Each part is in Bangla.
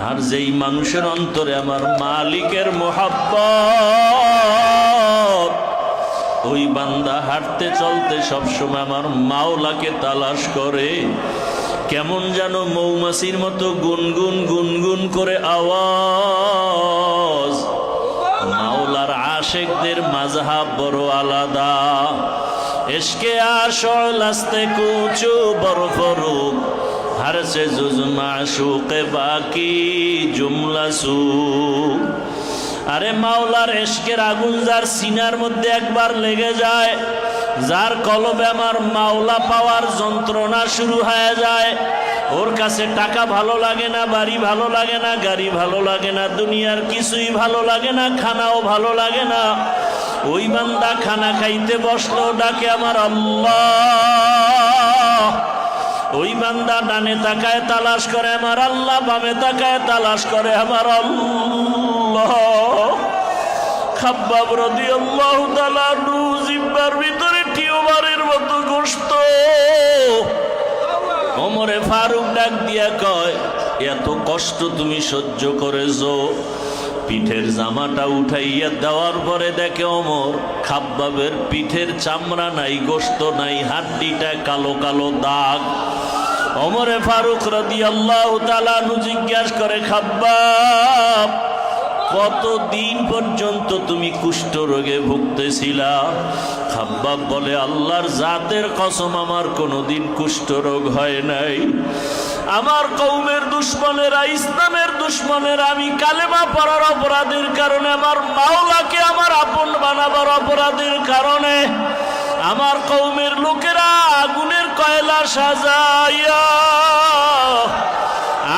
আর যেই মানুষের অন্তরে আমার মালিকের মোহাব্বত, ওই বান্দা হাঁটতে চলতে সবসময় আমার মাওলাকে তালাশ করে। কেমন যেন মৌমাছির মতো গুনগুন গুনগুন করে আওয়াজ। মাওলার আশেকদের মাযহাব বড় আলাদা। ইশকে আশল আস্তে কুচু বড় ফরুক, हर से जुज माशूक बाकी जुमला सू। আরে মাওলার ইশকের আগুন যার সিনার মধ্যে একবার লেগে যায়, যার কলবে আমার মাওলা পাওয়ার যন্ত্রণা শুরু হয়ে যায়, ওর কাছে টাকা ভালো লাগে না, বাড়ি ভালো লাগে না, গাড়ি ভালো লাগে না, দুনিয়ার কিছুই ভালো লাগে না, খানাও ভালো লাগে না। ওই বান্দা খানা খাইতে বসলো, ডাকে আমার আল্লাহ। ওই বান্দা ডানে তাকায় তালাশ করে আমার আল্লাহ, বামে তাকায় তালাশ করে আমার আল্লাহ। খাব্বাব রাদিয়াল্লাহু তাআলা আনহু জিহ্বার ভিতরে টিউমারের মতো গোশত। ওমরে ফারুক ডাক দিয়া কয়, এত কষ্ট তুমি সহ্য করেছো? পিঠের জামাটা উঠাইয়া দেওয়ার পরে দেখে ওমর খাব্বাবের পিঠের চামড়া নাই, গোশত নাই, হাড্ডিটা কালো কালো দাগ। ওমরে ফারুক রাদিয়াল্লাহু তাআলা আনহু জিজ্ঞাসা করে, খাব্বাব কতদিন পর্যন্ত তুমি কুষ্ঠ রোগে ভুগতেছিলা? খাব্বাব বলে, আল্লাহর জাতের কসম আমার কোনোদিন কুষ্ঠ রোগ হয় নাই। আমার কওমের দুশমনেরা, ইসলামের দুশমনেরা, আমি কালেমা পড়ার অপরাধের কারণে, আমার মাওলাকে আমার আপন বানাবার অপরাধের কারণে আমার কওমের লোকেরা আগুনের কয়লা সাজাইয়া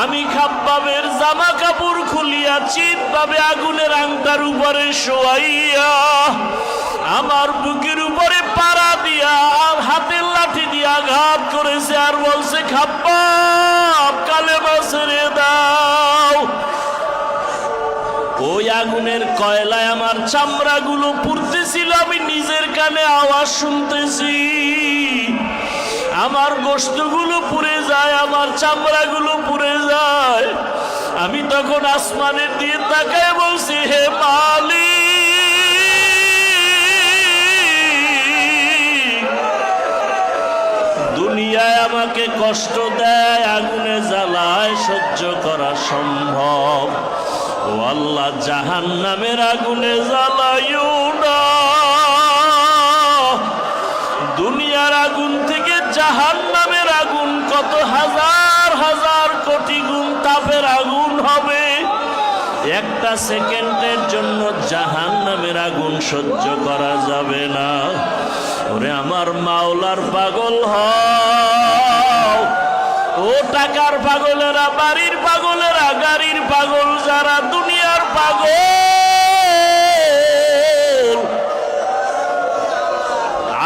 আমি খাব্বাবের জামা কাপড় খুলিয়া চিৎভাবে আগুনের আংটার উপরে শোয়াইয়া আমার বুকের উপরে পাড়া দিয়া হাতের লাঠি দিয়ে আঘাত করেছে, আর বলছে, খাব্বাব কালেমা ছেড়ে দাও। ওই আগুনের কয়লায় আমার চামড়াগুলো পুড়তেছিল, আমি নিজের কানে আওয়াজ শুনতেছি। আমার গোশতগুলো পুড়ে যায়, আমার চামড়াগুলো পুড়ে যায়। আমি তখন আসমানের দিকে তাকায় বলছি, হে মালিক, দুনিয়ায় আমাকে কষ্ট দেয়, আগুনে জ্বালায়, সহ্য করা সম্ভব। ও আল্লাহ, জাহান্নামের আগুনে জ্বালাইও না। দুনিয়ার আগুন থেকে জাহান্নামের আগুন কত হাজার হাজার কোটি গুণ তাপের আগুন হবে। একটা সেকেন্ডের জন্য জাহান্নামের আগুন সহ্য করা যাবে না। ওরে আমার মাওলার পাগল হও। ও টাকার পাগলেরা, বাড়ির পাগলেরা, গাড়ির পাগল যারা, দুনিয়ার পাগল,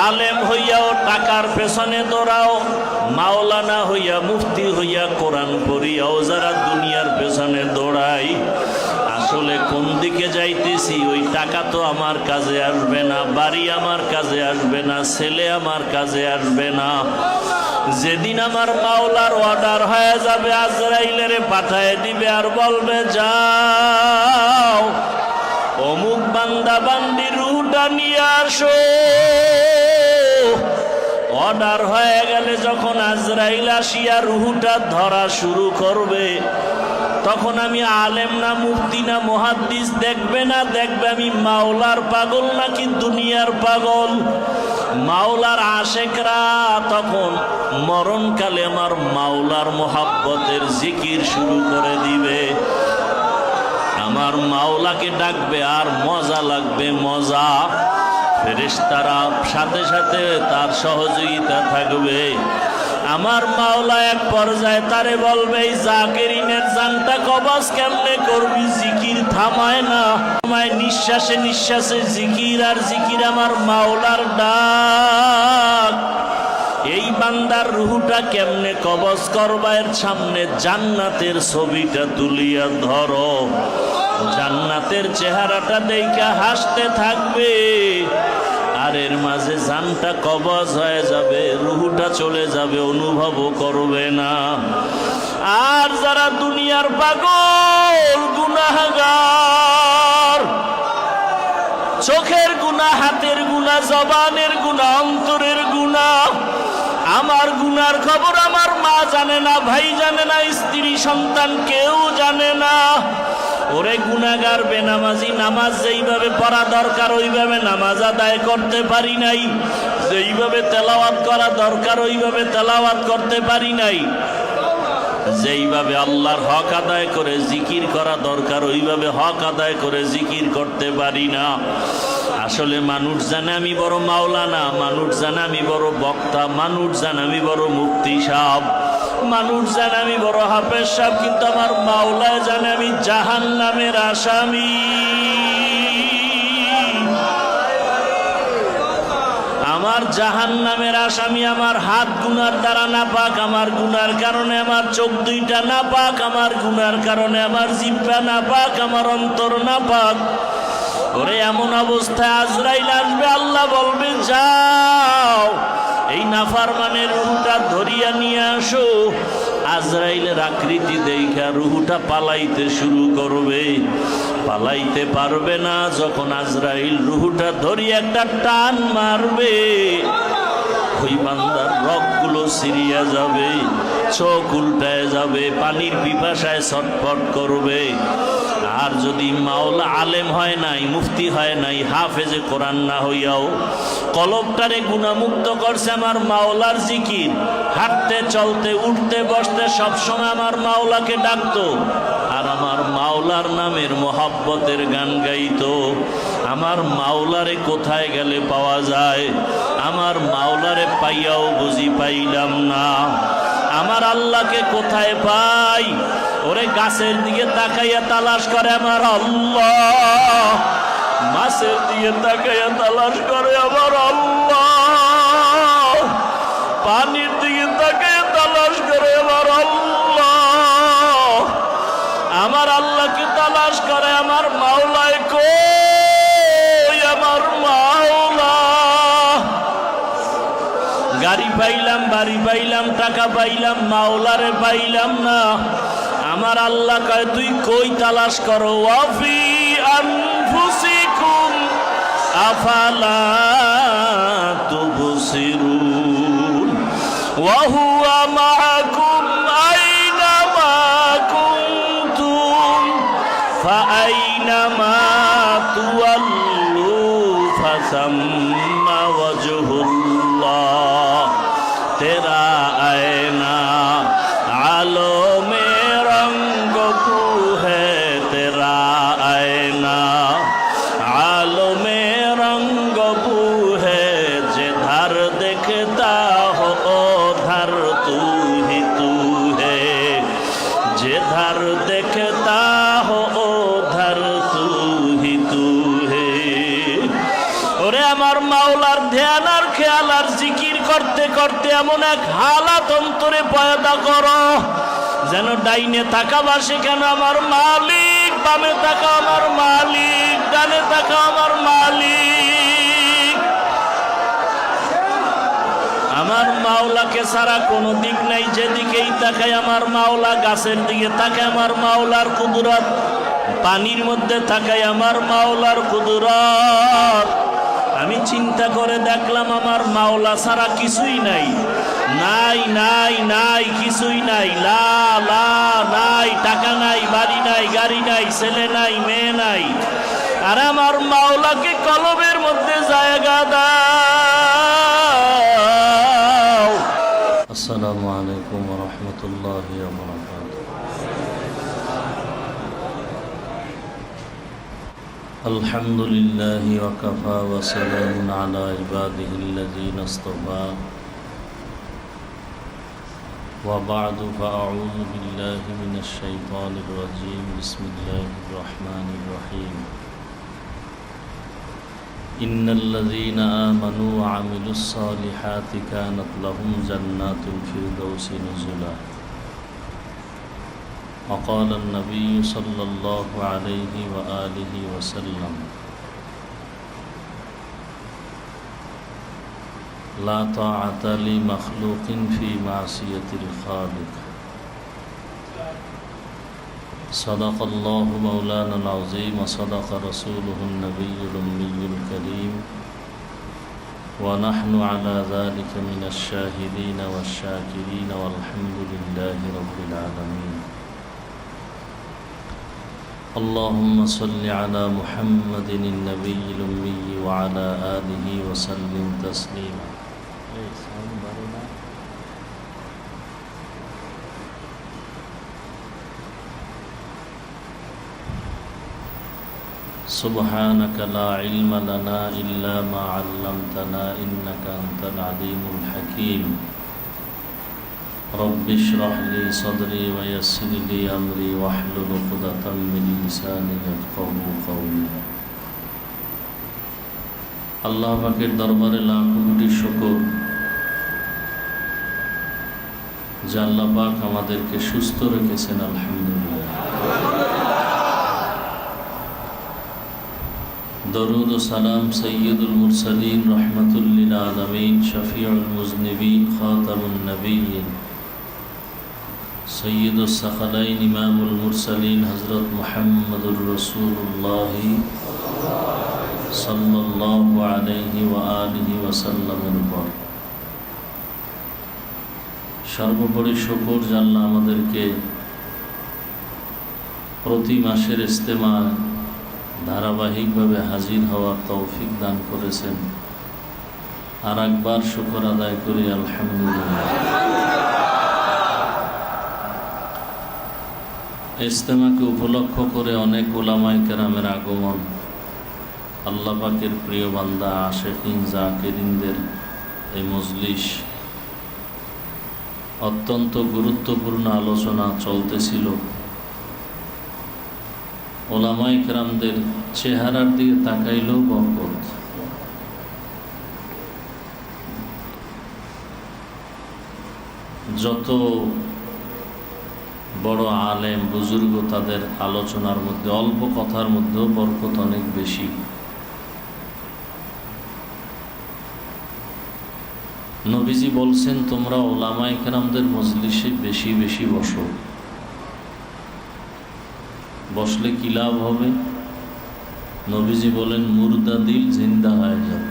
আলেম হইয়াও টাকার পেছনে দৌড়াও, মাওলানা হইয়া, মুফতি হইয়া, কোরআন পড়িয়াও যারা দুনিয়ার পেছনে দৌড়াই, আসলে কোন দিকে যাইতেছি? ওই টাকা তো আমার কাজে আসবে না, বাড়ি আমার কাজে আসবে না, ছেলে আমার কাজে আসবে না। যেদিন আমার মাওলার অর্ডার হয়ে যাবে, আজরাইলের পাঠায় দিবে আর বলবে, যাও অমুক বান্দা বান্দি রুহটা নিয়ে আসো। অর্ডার হয়ে গেলে যখন আজরাইল আসিয়া রুহটা ধরা শুরু করবে, তখন আমি আলেম না, মুফতি না, মুহাদ্দিস দেখবে না, দেখবে আমি মাওলার পাগল নাকি দুনিয়ার পাগল। মাওলার আশেকরা তখন মরণকালে আমার মাওলার মোহাব্বতের জিকির শুরু করে দিবে, আমার মাওলাকে ডাকবে, আর মজা লাগবে, মজা। ফেরেশতারা সাথে সাথে তার সহযোগিতা থাকবে। আমার মাওলা এক পর্যায়ে তারে বলবে, এই জাকিরিনের জানটা কবজ কেমনে করবি? জিকির থামায় না, থামায়, নিঃশ্বাসে নিঃশ্বাসে জিকির আর জিকির, আমার মাওলার ডাক। এই বান্দার রুহটা কেমনে কবজ করবা? এর সামনে জান্নাতের ছবিটা তুলিয়া ধরো, জান্নাতের চেহারাটা দেখা হাসতে থাকবে, আর এর মাঝে জানটা কবজ হয়ে যাবে, রুহটা চলে যাবে, অনুভবও করবে না। আর যারা দুনিয়ার পাগল গুনাহগার, চোখের গুনাহ, হাতের গুনাহ, জবানের গুনাহ, অন্তরের গুনাহ, আমার গুনার খবর আমার মা জানে না, ভাই জানে না, স্ত্রী সন্তান কেউ জানে না। ওরে গুনাহগার বেনামাজি, নামাজ যেইভাবে পড়া দরকার ওইভাবে নামাজ আদায় করতে পারি নাই, যেইভাবে তেলাওয়াত করা দরকার ওইভাবে তেলাওয়াত করতে পারি নাই, যেইভাবে আল্লাহর হক আদায় করে জিকির করা দরকার ওইভাবে হক আদায় করে জিকির করতে পারি না। আসলে মানুষ জানে আমি বড় মাওলানা, মানুষ জানে আমি বড় বক্তা, মানুষ জানে আমি বড় মুফতি সাহেব, মানুষ জানে আমি বড় হাফেজ সাহেব, কিন্তু আমার মাওলা জানে আমি জাহান্নামের আসামি। আমার জাহান্নামের আসামি। আমার হাত গুনার দ্বারা নাপাক, আমার গুনার কারণে আমার চোখ দুইটা নাপাক, আমার গুনার কারণে আমার জিহ্বা নাপাক, আমার অন্তর নাপাক। ওরে এমন অবস্থায় আজরাইল আসবে, আল্লাহ বলবে যাও এই নাফরমানের রূহটা ধরিয়া নিয়ে আসো। আজরাইলের আকৃতি দেখা রূহটা পালাইতে শুরু করবে, পালাইতে পারবে না। যখন আজরাইল রূহটা ধরিয়া একটা টান মারবে, ওই বান্দার রগগুলো ছিঁড়িয়া যাবে, চোখ উল্টায় যাবে, পানির পিপাসায় ছটফট করবে। আর যদি মাওলা আলেম হয় নাই, মুফতি হয় নাই, হাফেজে কোরআন না হইয়াও কলবটারে গুনাহমুক্ত করছে আমার মাওলার জিকির, হাঁটতে চলতে উঠতে বসতে সবসময় আমার মাওলাকে ডাকতো, আর আমার মাওলার নামের মোহাব্বতের গান গাইতো। আমার মাওলারে কোথায় গেলে পাওয়া যায়? আমার মাওলারে পাইয়াও বুঝি পাইলাম না। আমার আল্লাহকে কোথায় পাই? ওরে গাছের দিকে তাকাইয়া তালাশ করে আমার আল্লাহ, মাছের দিকে তাকাইয়া তালাশ করে আমার আল্লাহ, পানির দিকে তাকাইয়া তালাশ করে আমার আল্লাহ। আমার আল্লাহকে তালাশ করে আমার মাওলায় কই আমার মাওলা। গাড়ি পাইলাম, বাড়ি পাইলাম, টাকা পাইলাম, মাওলারে পাইলাম না। আমার আল্লাহ কয় তুই কই তালাশ করো? ওয়াফি আনফুসিকুম আফালা তুবসিরুন ওয়া হুয়া মাআকুম আইনামা কুনতুম ফাআইনামা তুওয়াল্লু ফাসাম্মা ওয়াজহুল্লাহ। তেরা আয়না আলো মে रंग तू है, तेरा आईना आलो में रंग तू है, जिधर देखता हो उधर तू ही तू है, जिधर देखता हो उधर तू ही तू है। ওরে আমার মাওলার ধ্যান আর খেয়াল আর জিকির করতে করতে এমন এক হালাত অন্তরে পয়দা করো যেন ডাইনে তাকাবা সেখানে আমার মালিক, বামে তাকা আমার মালিক, ডানে তাকা আমার মালিক। আমার মাওলাকে ছাড়া কোনো দিক নাই, যেদিকেই তাকাই আমার মাওলা। গাছের দিকে তাকায় আমার মাওলার কুদরত, পানির মধ্যে তাকায় আমার মাওলার কুদরত। আমি চিন্তা করে দেখলাম আমার মাওলা ছাড়া কিছুই নাই, নাই নাই নাই, কিছুই নাই, লা লা নাই, টাকা নাই, বাড়ি নাই, গাড়ি নাই, ছেলে নাই, মেয়ে নাই। আর আমার মাওলাকে কলবের মধ্যে জায়গা দাও। আসসালামু আলাইকুম ওয়া রাহমাতুল্লাহি ওয়া বারাকাতুহু। আলহামদুলিল্লাহি ওয়া কাফা ওয়া সালামুন আলা ইবাদিহিল্লাযীনা ইসতাফা। وبعد فأعوذ بالله من الشيطان الرجيم. بسم الله الرحمن الرحيم. إن الذين آمنوا وعملوا الصالحات كانت لهم جنات الفردوس نزلا. وقال النبي صلى الله عليه وآله وسلم: لا طاعة لمخلوق في معصية الخالق. صدق الله مولانا العظيم وصدق رسوله النبي الأمي الكريم ونحن على ذلك من الشاهدين والشاكرين والحمد لله رب العالمين اللهم صل على محمد النبي الأمي وعلى آله وسلم تسليما سبحانك لا علم لنا إلا ما علمتنا إنك أنت العليم الحكيم رب اشرح لي صدري ويسر لي أمري واحلل عقدة من لساني يفقهوا قولي আল্লাহ পাকের দরবারে লাখো কোটি শুকর যে আল্লাহ পাক আমাদেরকে সুস্থ রেখেছেন আলহামদুলিল্লাহ দরুদ ও সালাম সৈয়দুল মুরসালিন রহমাতুল লিল আলামিন শফিউল মুজনিবিন খাতামুন নবিয়্যিন সৈয়দুস সাকালাইন ইমামুল মুরসালিন হযরত মুহাম্মদুর রাসূলুল্লাহ সাল্লাল্লাহু আলাইহি ওয়া আলিহি ওয়াসাল্লামের উপর সর্বোপরি শুকর যে আল্লাহ আমাদেরকে প্রতি মাসের ইজতেমা ধারাবাহিকভাবে হাজির হওয়ার তৌফিক দান করেছেন আর একবার শুকর আদায় করি আলহামদুলিল্লাহ ইজতেমাকে উপলক্ষ করে অনেক উলামায়ে কেরামের আগমন আল্লাহ পাকের প্রিয় বান্দা আশিকিন জাকিরিনদের এই মজলিস অত্যন্ত গুরুত্বপূর্ণ আলোচনা চলতেছিল ওলামায়ে কেরামদের চেহারার দিকে তাকাইলেও বরকত যত বড় আলেম বুজুর্গ তাদের আলোচনার মধ্যে অল্প কথার মধ্যেও বরকত অনেক বেশি নবীজি বলছেন তোমরা ওলামায়ে কেরামদের মজলিসে বেশি বেশি বসো বসলে কি লাভ হবে নবীজি বলেন মুর্দা দিল জিন্দা হয়ে যাবে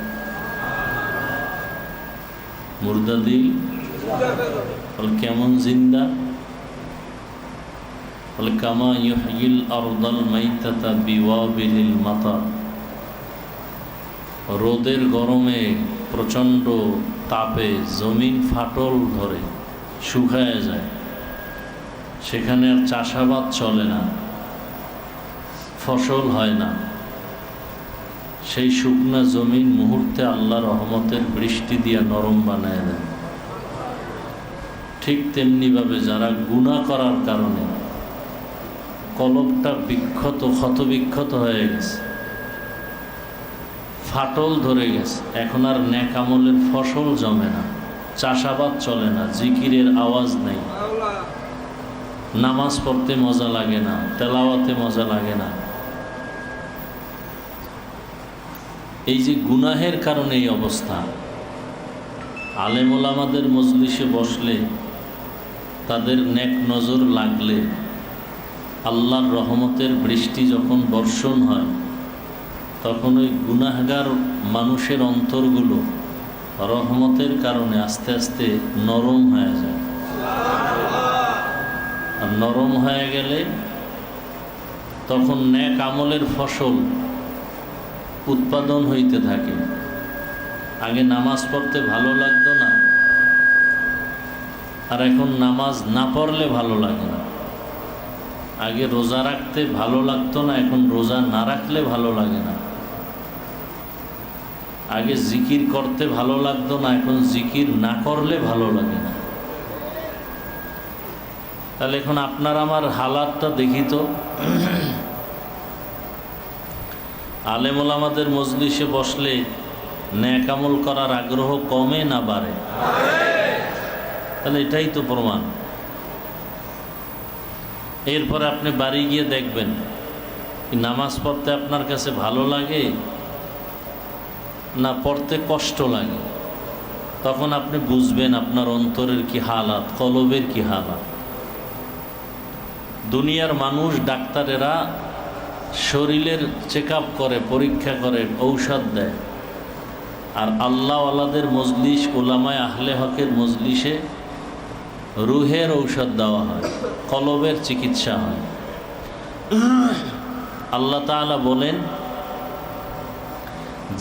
মুর্দা দিল কেমন জিন্দা বলে কামা ইউহয়িল আরদাল মাইতাতা বিওয়াবিলিল মাতার রোদের গরমে প্রচণ্ড তাপে জমিন ফাটল ধরে শুকায় যায় সেখানে আর চাষাবাদ চলে না ফসল হয় না সেই শুকনা জমিন মুহূর্তে আল্লাহর রহমতের বৃষ্টি দিয়ে নরম বানায় দেয় ঠিক তেমনিভাবে যারা গুনাহ করার কারণে কলবটা ক্ষতবিক্ষত হয়ে গেছে ফাটল ধরে গেছে এখন আর নেক আমলের ফসল জমে না চাষাবাদ চলে না জিকিরের আওয়াজ নেই নামাজ পড়তে মজা লাগে না তেলাওয়াতে মজা লাগে না এই যে গুনাহের কারণে এই অবস্থা আলেম ওলামাদের মজলিসে বসলে তাদের নেক নজর লাগলে আল্লাহর রহমতের বৃষ্টি যখন বর্ষণ হয় তখন ওই গুনাহগার মানুষের অন্তরগুলো রহমতের কারণে আস্তে আস্তে নরম হয়ে যায় আর নরম হয়ে গেলে তখন নেক আমলের ফসল উৎপাদন হইতে থাকে আগে নামাজ পড়তে ভালো লাগতো না আর এখন নামাজ না পড়লে ভালো লাগে না আগে রোজা রাখতে ভালো লাগতো না এখন রোজা না রাখলে ভালো লাগে না আগে জিকির করতে ভালো লাগতো না এখন জিকির না করলে ভালো লাগে না তাহলে এখন আপনার আমার হালাতটা দেখি তো আলেম ওলামাদের মজলিসে বসলে নেক আমল করার আগ্রহ কমে না বাড়ে তাহলে এটাই তো প্রমাণ এরপরে আপনি বাড়ি গিয়ে দেখবেন নামাজ পড়তে আপনার কাছে ভালো লাগে না পড়তে কষ্ট লাগে তখন আপনি বুঝবেন আপনার অন্তরের কি হালাত কলবের কি হালাত দুনিয়ার মানুষ ডাক্তারেরা শরীরের চেক আপ করে, পরীক্ষা করে, ঔষধ দেয়। আর আল্লাহওয়ালাদের মজলিস, ওলামায়ে আহলে হকের মজলিসে রুহের ঔষধ দেওয়া হয়, কলবের চিকিৎসা হয়। আল্লাহ তাআলা বলেন,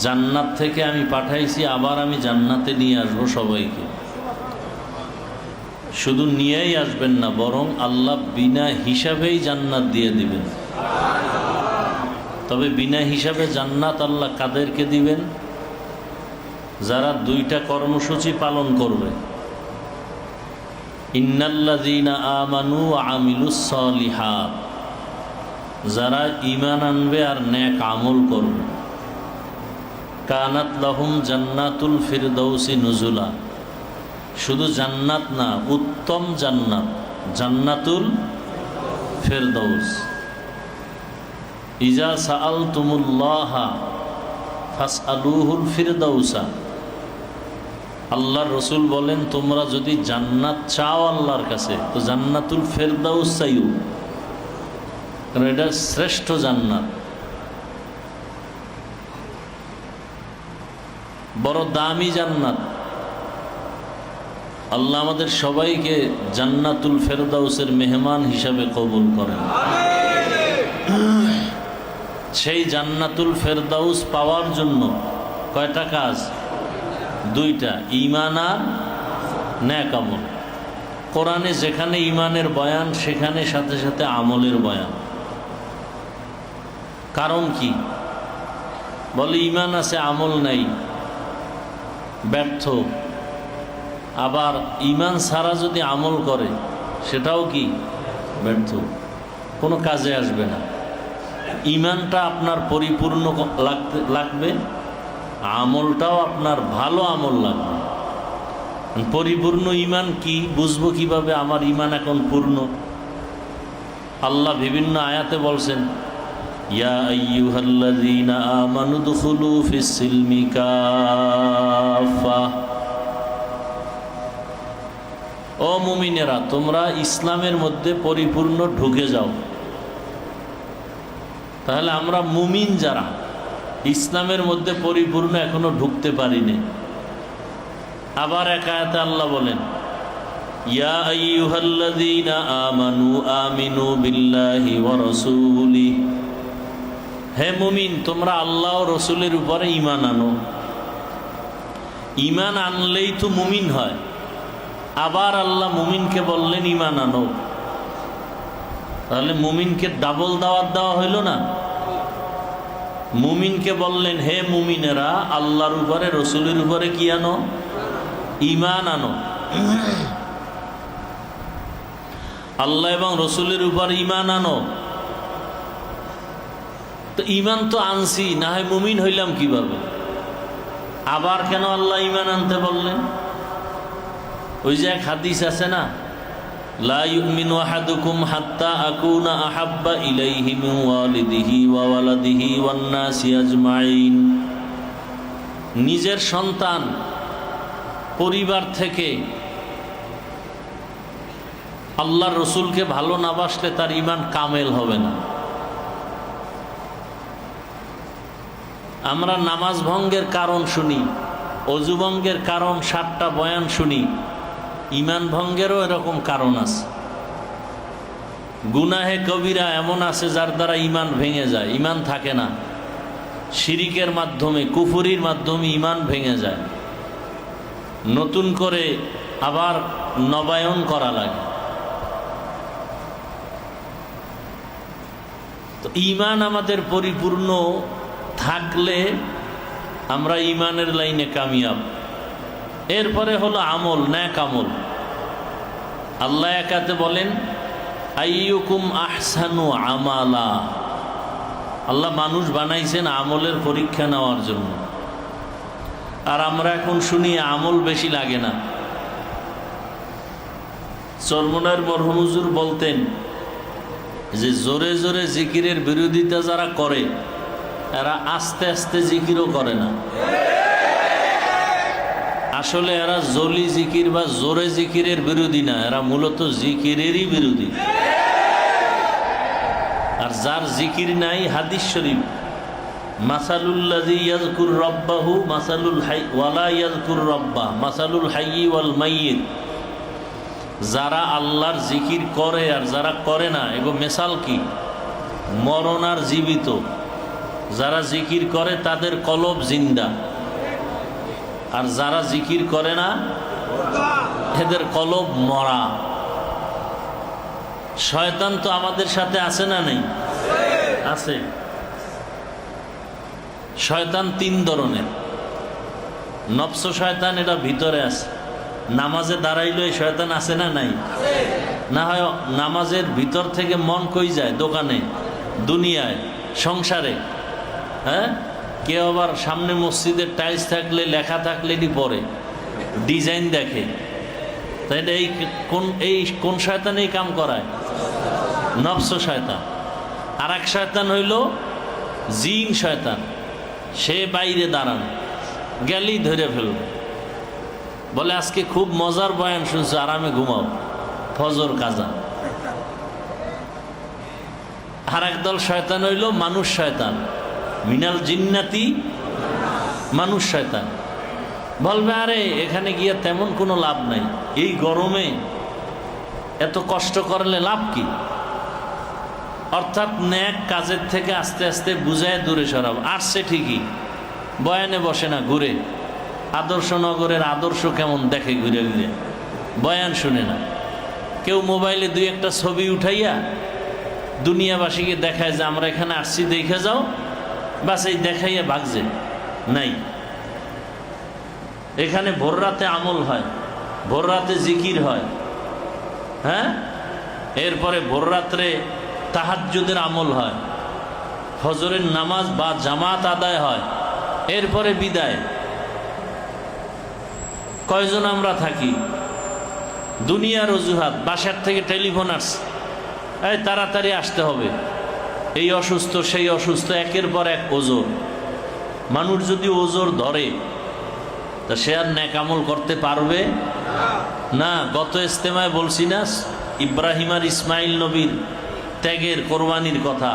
জান্নাত থেকে আমি পাঠাইছি, আবার আমি জান্নাতে নিয়ে আসবো সবাইকে। শুধু নিয়েই আসবেন না, বরং আল্লাহ বিনা হিসাবেই জান্নাত দিয়ে দিবেন। তবে বিনা হিসাবে জান্নাত আল্লাহ কাদেরকে দিবেন? যারা দুইটা কর্মসূচি পালন করবে। ইন্নাল্লাযীনা আমানু ওয়া আমিলুস সালিহাত, যারা ঈমান আনবে আর নেক আমল করবে। কানাত লাহুম জান্নাতুল ফিরদাউসি নুজুলা, শুধু জান্নাত না, উত্তম জান্নাত, জান্নাতুল ফিরদাউস। ইজা সাআলতুমুল্লাহা ফাসআলুহুল ফিরদাউসা, আল্লাহর রসুল বলেন, তোমরা যদি জান্নাত চাও আল্লাহর কাছে, তো জান্নাতুল ফিরদাউস চাইও, কারণ এটা শ্রেষ্ঠ জান্নাত, বড় দামি জান্নাত। আল্লাহ আমাদের সবাইকে জান্নাতুল ফেরদাউসের মেহমান হিসাবে কবুল করেন। সেই জান্নাতুল ফেরদাউস পাওয়ার জন্য কয়টা কাজ? দুইটা, ঈমান আর নেক আমল। কোরআনে যেখানে ঈমানের বয়ান, সেখানে সাথে সাথে আমলের বয়ান। কারণ কি? বলে ঈমান আছে, আমল নাই, ব্যর্থ। আবার ঈমান ছাড়া যদি আমল করে, সেটাও কি? ব্যর্থ, কোনো কাজে আসবে না। ঈমানটা আপনার পরিপূর্ণ লাগবে, আমলটাও আপনার ভালো আমল লাগবে। পরিপূর্ণ ঈমান কি? বুঝবো কিভাবে আমার ঈমান এখন পূর্ণ? আল্লাহ বিভিন্ন আয়াতে বলছেন, ইয়া আইয়ুহাল্লাযীনা আমানু দুখুলু ফিস-সিলমি কাফা, ও মুমিনেরা, তোমরা ইসলামের মধ্যে পরিপূর্ণ ঢুকে যাও। তাহলে আমরা মুমিন যারা ইসলামের মধ্যে পরিপূর্ণ এখনো ঢুকতে পারিনি। আবার এক আয়াতে আল্লাহ বলেন, ইয়া আইয়ুহাল্লাযীনা আমানু আমিনু বিল্লাহি ওয়া রাসূলিহি, হে মুমিন, তোমরা আল্লাহ ও রসুলের উপরে ঈমান আনো। ঈমান আনলেই তো মুমিন হয়। আবার আল্লাহ মুমিনকে বললেন ঈমান আনো। তাহলে মুমিনকে ডাবল দাওয়াত দেওয়া হইল না? মুমিনকে বললেন, হে মুমিনেরা, আল্লাহর উপরে রসুলের উপরে কি আনো? ঈমান আনো। আল্লাহ এবং রসুলের উপর ঈমান আনো। তো ঈমান তো আনছি, না হয় মুমিন হইলাম কিভাবে? আবার কেন আল্লাহ ঈমান আনতে বললেন? ওই যে এক হাদিস আছে না, লা ইউমিনু আহাদুকুম হাত্তা আকুনা আহাব্বা ইলাইহি মিন ওয়ালিদিহি ওয়া ওয়ালাদিহি ওয়ান নাসি আজমাইন। নিজের সন্তান, পরিবার থেকে আল্লাহর রসুলকে ভালো না বাসলে তার ঈমান কামেল হবে না। আমরা নামাজ ভঙ্গের কারণ শুনি, অজু ভঙ্গের কারণ 7টা বয়ান শুনি, ঈমান ভঙ্গেরও এরকম কারণ আছে। গুনাহে কবিরা এমন আছে যার দ্বারা ঈমান ভেঙে যায়, ঈমান থাকে না। শিরিকের মাধ্যমে, কুফরির মাধ্যমে ঈমান ভেঙে যায়, নতুন করে আবার নবায়ন করা লাগে। তো ঈমান আমাদের পরিপূর্ণ থাকলে আমরা ঈমানের লাইনে কামিয়াব। এরপরে হলো আমল, নেক আমল। আল্লাহ একাতে বলেন, আইয়ুকুম আহসানু আমালা। আল্লাহ মানুষ বানাইছেন আমলের পরীক্ষা নেওয়ার জন্য। আর আমরা এখন শুনি আমল বেশি লাগে না। চরমনার মরহুম হুজুর বলতেন যে জোরে জোরে জিকিরের বিরোধিতা যারা করে, এরা আস্তে আস্তে জিকিরও করে না। আসলে এরা জলি জিকির বা জোরে জিকিরের বিরোধী না, এরা মূলত জিকিরেরই বিরোধী। আর যার জিকির নাই, হাদিস শরীফ, মাসালুল্লাযী ইয়াযকুর রাব্বাহু মাসালুল হাই ওয়ালা ইয়াযকুর রাব্বা মাসালুল হাইয়্যি ওয়াল মাইয়িত। যারা আল্লাহর জিকির করে আর যারা করে না, এগো মেসাল কি? মরণ আর জীবিত। যারা জিকির করে তাদের কলব জিন্দা, আর যারা জিকির করে না এদের কলব মরা। শয়তান তো আমাদের সাথে আছে না নেই? আছে। শয়তান তিন ধরনের। নফস শয়তান, এটা ভিতরে আছে। নামাজে দাঁড়াইলে শয়তান আছে না নাই? না হয় নামাজের ভিতর থেকে মন কই যায়? দোকানে, দুনিয়ায়, সংসারে। হ্যাঁ, কেউ আবার সামনে মসজিদের টাইলস থাকলে, লেখা থাকলে এটি পড়ে, ডিজাইন দেখে। তাই এই কোন শয়তান এই কাম করায়? নফস শয়তান। আর এক শয়তান হইল জিন শয়তান। সে বাইরে দাঁড়ান, গেলেই ধরে ফেলবে, বলে আজকে খুব মজার বয়ান শুনছো, আরামে ঘুমাও, ফজর কাজা। আর একদল শয়তান হইল মানুষ শয়তান, মিনাল জিন্নাতি, মানুষ শয়তান। বলবে আরে এখানে গিয়ে তেমন কোনো লাভ নাই, এই গরমে এত কষ্ট করলে লাভ কি? অর্থাৎ নেক কাজের থেকে আস্তে আস্তে বুঝায় দূরে সরাব। আসছে ঠিকই, বয়ানে বসে না, ঘুরে আদর্শনগরের আদর্শ কেমন দেখে, ঘুরে ঘুরে বয়ান শুনে না। কেউ মোবাইলে দুই একটা ছবি উঠাইয়া দুনিয়াবাসীকে দেখায় যে আমরা এখানে আসছি, দেখে যাও, বাস এই দেখাইয়া ভাগছে। নাই, এখানে ভোর রাতে আমল হয়, ভোর রাতে জিকির হয়। হ্যাঁ, এরপরে ভোর রাত্রে তাহাজ্জুদের আমল হয়, ফজরের নামাজ বা জামাত আদায় হয়, এরপরে বিদায়। কয়জন আমরা থাকি? দুনিয়ার অজুহাত, বাসার থেকে টেলিফোন আসছে, এই তাড়াতাড়ি আসতে হবে, এই অসুস্থ সেই অসুস্থ, একের পর এক ওজোর। মানুষ যদি ওজোর ধরে তা সে আর নেক আমল করতে পারবে না। গত ইজতেমায় বলছি না ইব্রাহিম আর ইসমাইল নবীর ত্যাগের, কোরবানির কথা।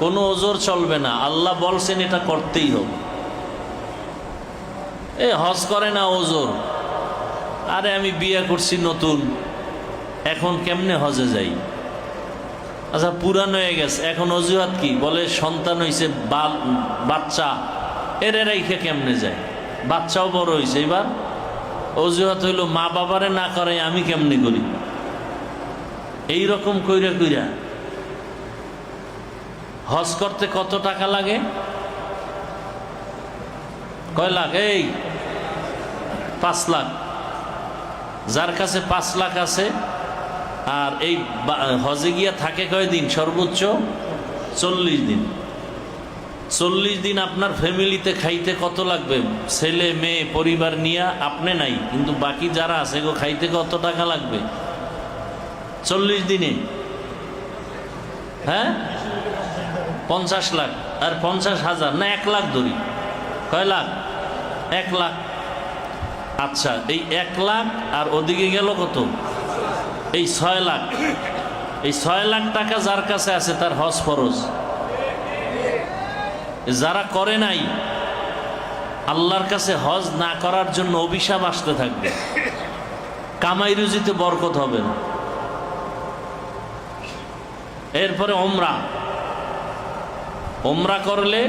কোনো ওজোর চলবে না, আল্লাহ বলছেন এটা করতেই হবে। এ হজ করে না ওজোর, আরে আমি বিয়ে করছি নতুন, এখন কেমনে হজে যাই? আচ্ছা পুরানো হয়ে গেছে, এখন অজুহাত কি? বলে সন্তান হয়েছে, বাচ্চা, এর রেখে কেমনে যায়? বাচ্চাও বড় হয়েছে, এবার অজুহাত হইল মা বাবারে না করে আমি কেমনে করি? এইরকম কইরা কইরা হজ করতে কত টাকা লাগে? কয় লাখ? এই 5 লাখ। যার কাছে 5 লাখ আছে আর এই হজে গিয়া থাকে কয়দিন? সর্বোচ্চ 40 দিন। 40 দিন আপনার ফ্যামিলিতে খাইতে কত লাগবে? ছেলে মেয়ে পরিবার নিয়ে, আপনি নাই কিন্তু বাকি যারা আছে গো, খাইতে কত টাকা লাগবে 40 দিনে? হ্যাঁ, 50 লাখ। আর 50,000 না 1 লাখ ধরি, কয় লাখ? 1 লাখ। আচ্ছা, এই 1 লাখ আর ওদিকে গেল কত? এই 6 লাখ। এই 6 লাখ টাকা যার কাছে আছে তার হজ ফরজ। যারা করে নাই, আল্লাহর কাছে হজ না করার জন্য অভিশাপ আসতে থাকবে, কামাই রুজিতে বরকত হবে না। এরপরে ওমরা, ওমরা করলে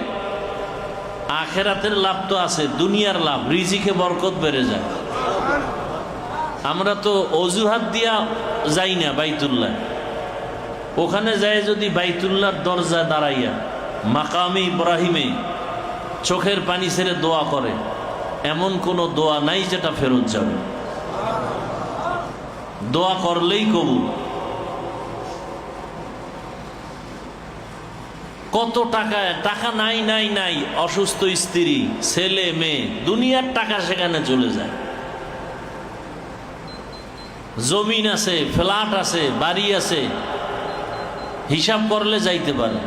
আখেরাতের লাভ তো আছে, দুনিয়ার লাভ, রিজিকে বরকত বেড়ে যায়। আমরা তো অজুহাত দিয়া যাই না বাইতুল্লাহ, ওখানে যায় যদি বাইতুল্লাহর দরজায় দাঁড়াইয়া মাকামে ইব্রাহিমে চোখের পানি ছেড়ে দোয়া করে, এমন কোনো দোয়া নাই যেটা ফেরত যাবে। দোয়া করলেই কবুল। কত টাকা, টাকা নাই নাই নাই, অসুস্থ স্ত্রী, ছেলে মেয়ে, দুনিয়ার টাকা সেখানে চলে যায়। জমিন আছে, ফ্ল্যাট আছে, বাড়ি আছে, হিসাব করলে যাইতে পারে,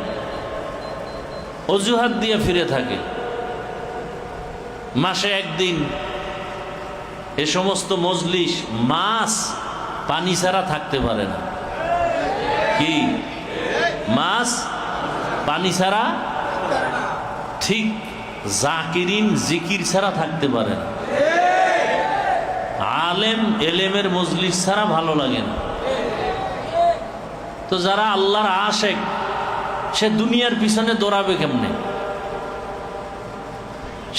অজুহাত দিয়ে ফিরে থাকে। মাসে একদিন এ সমস্ত মজলিস, মাস পানি ছাড়া থাকতে পারে না। কি মাছ পানি ছাড়া, ঠিক জাকিরিন জিকির ছাড়া থাকতে পারে না। আলেম এলেমের মজলিস ছাড়া ভালো লাগে না। তো যারা আল্লাহর আশেক, সে দুনিয়ার পিছনে দৌড়াবে কেমনে?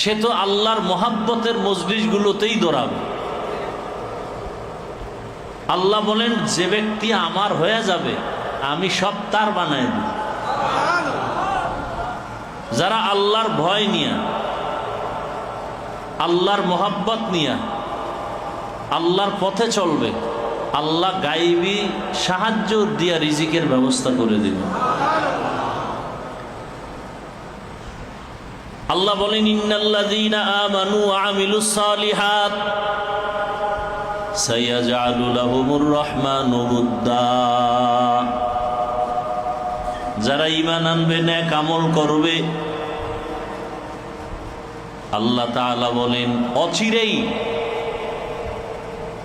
সে তো আল্লাহর মহাব্বতের মজলিসগুলোতেই দৌড়াবে। আল্লাহ বলেন, যে ব্যক্তি আমার হয়ে যাবে আমি সব তার বানায় দিই। যারা আল্লাহর ভয় নিয়া, আল্লাহর মহাব্বত নিয়া আল্লাহর পথে চলবে, আল্লাহ গাইবী সাহায্য দিয়া রিজিকের ব্যবস্থা করে দিবে। আল্লাহ বলেন, ইন্নাল্লাযীনা আমানু ওয়া আমিলুস সালিহাত সায়াজআলু লাহুমুর রহমানু উদ্দা। যারা ঈমান আনবে, নেক আমল করবে, আল্লাহ তাআলা বলেন অচিরেই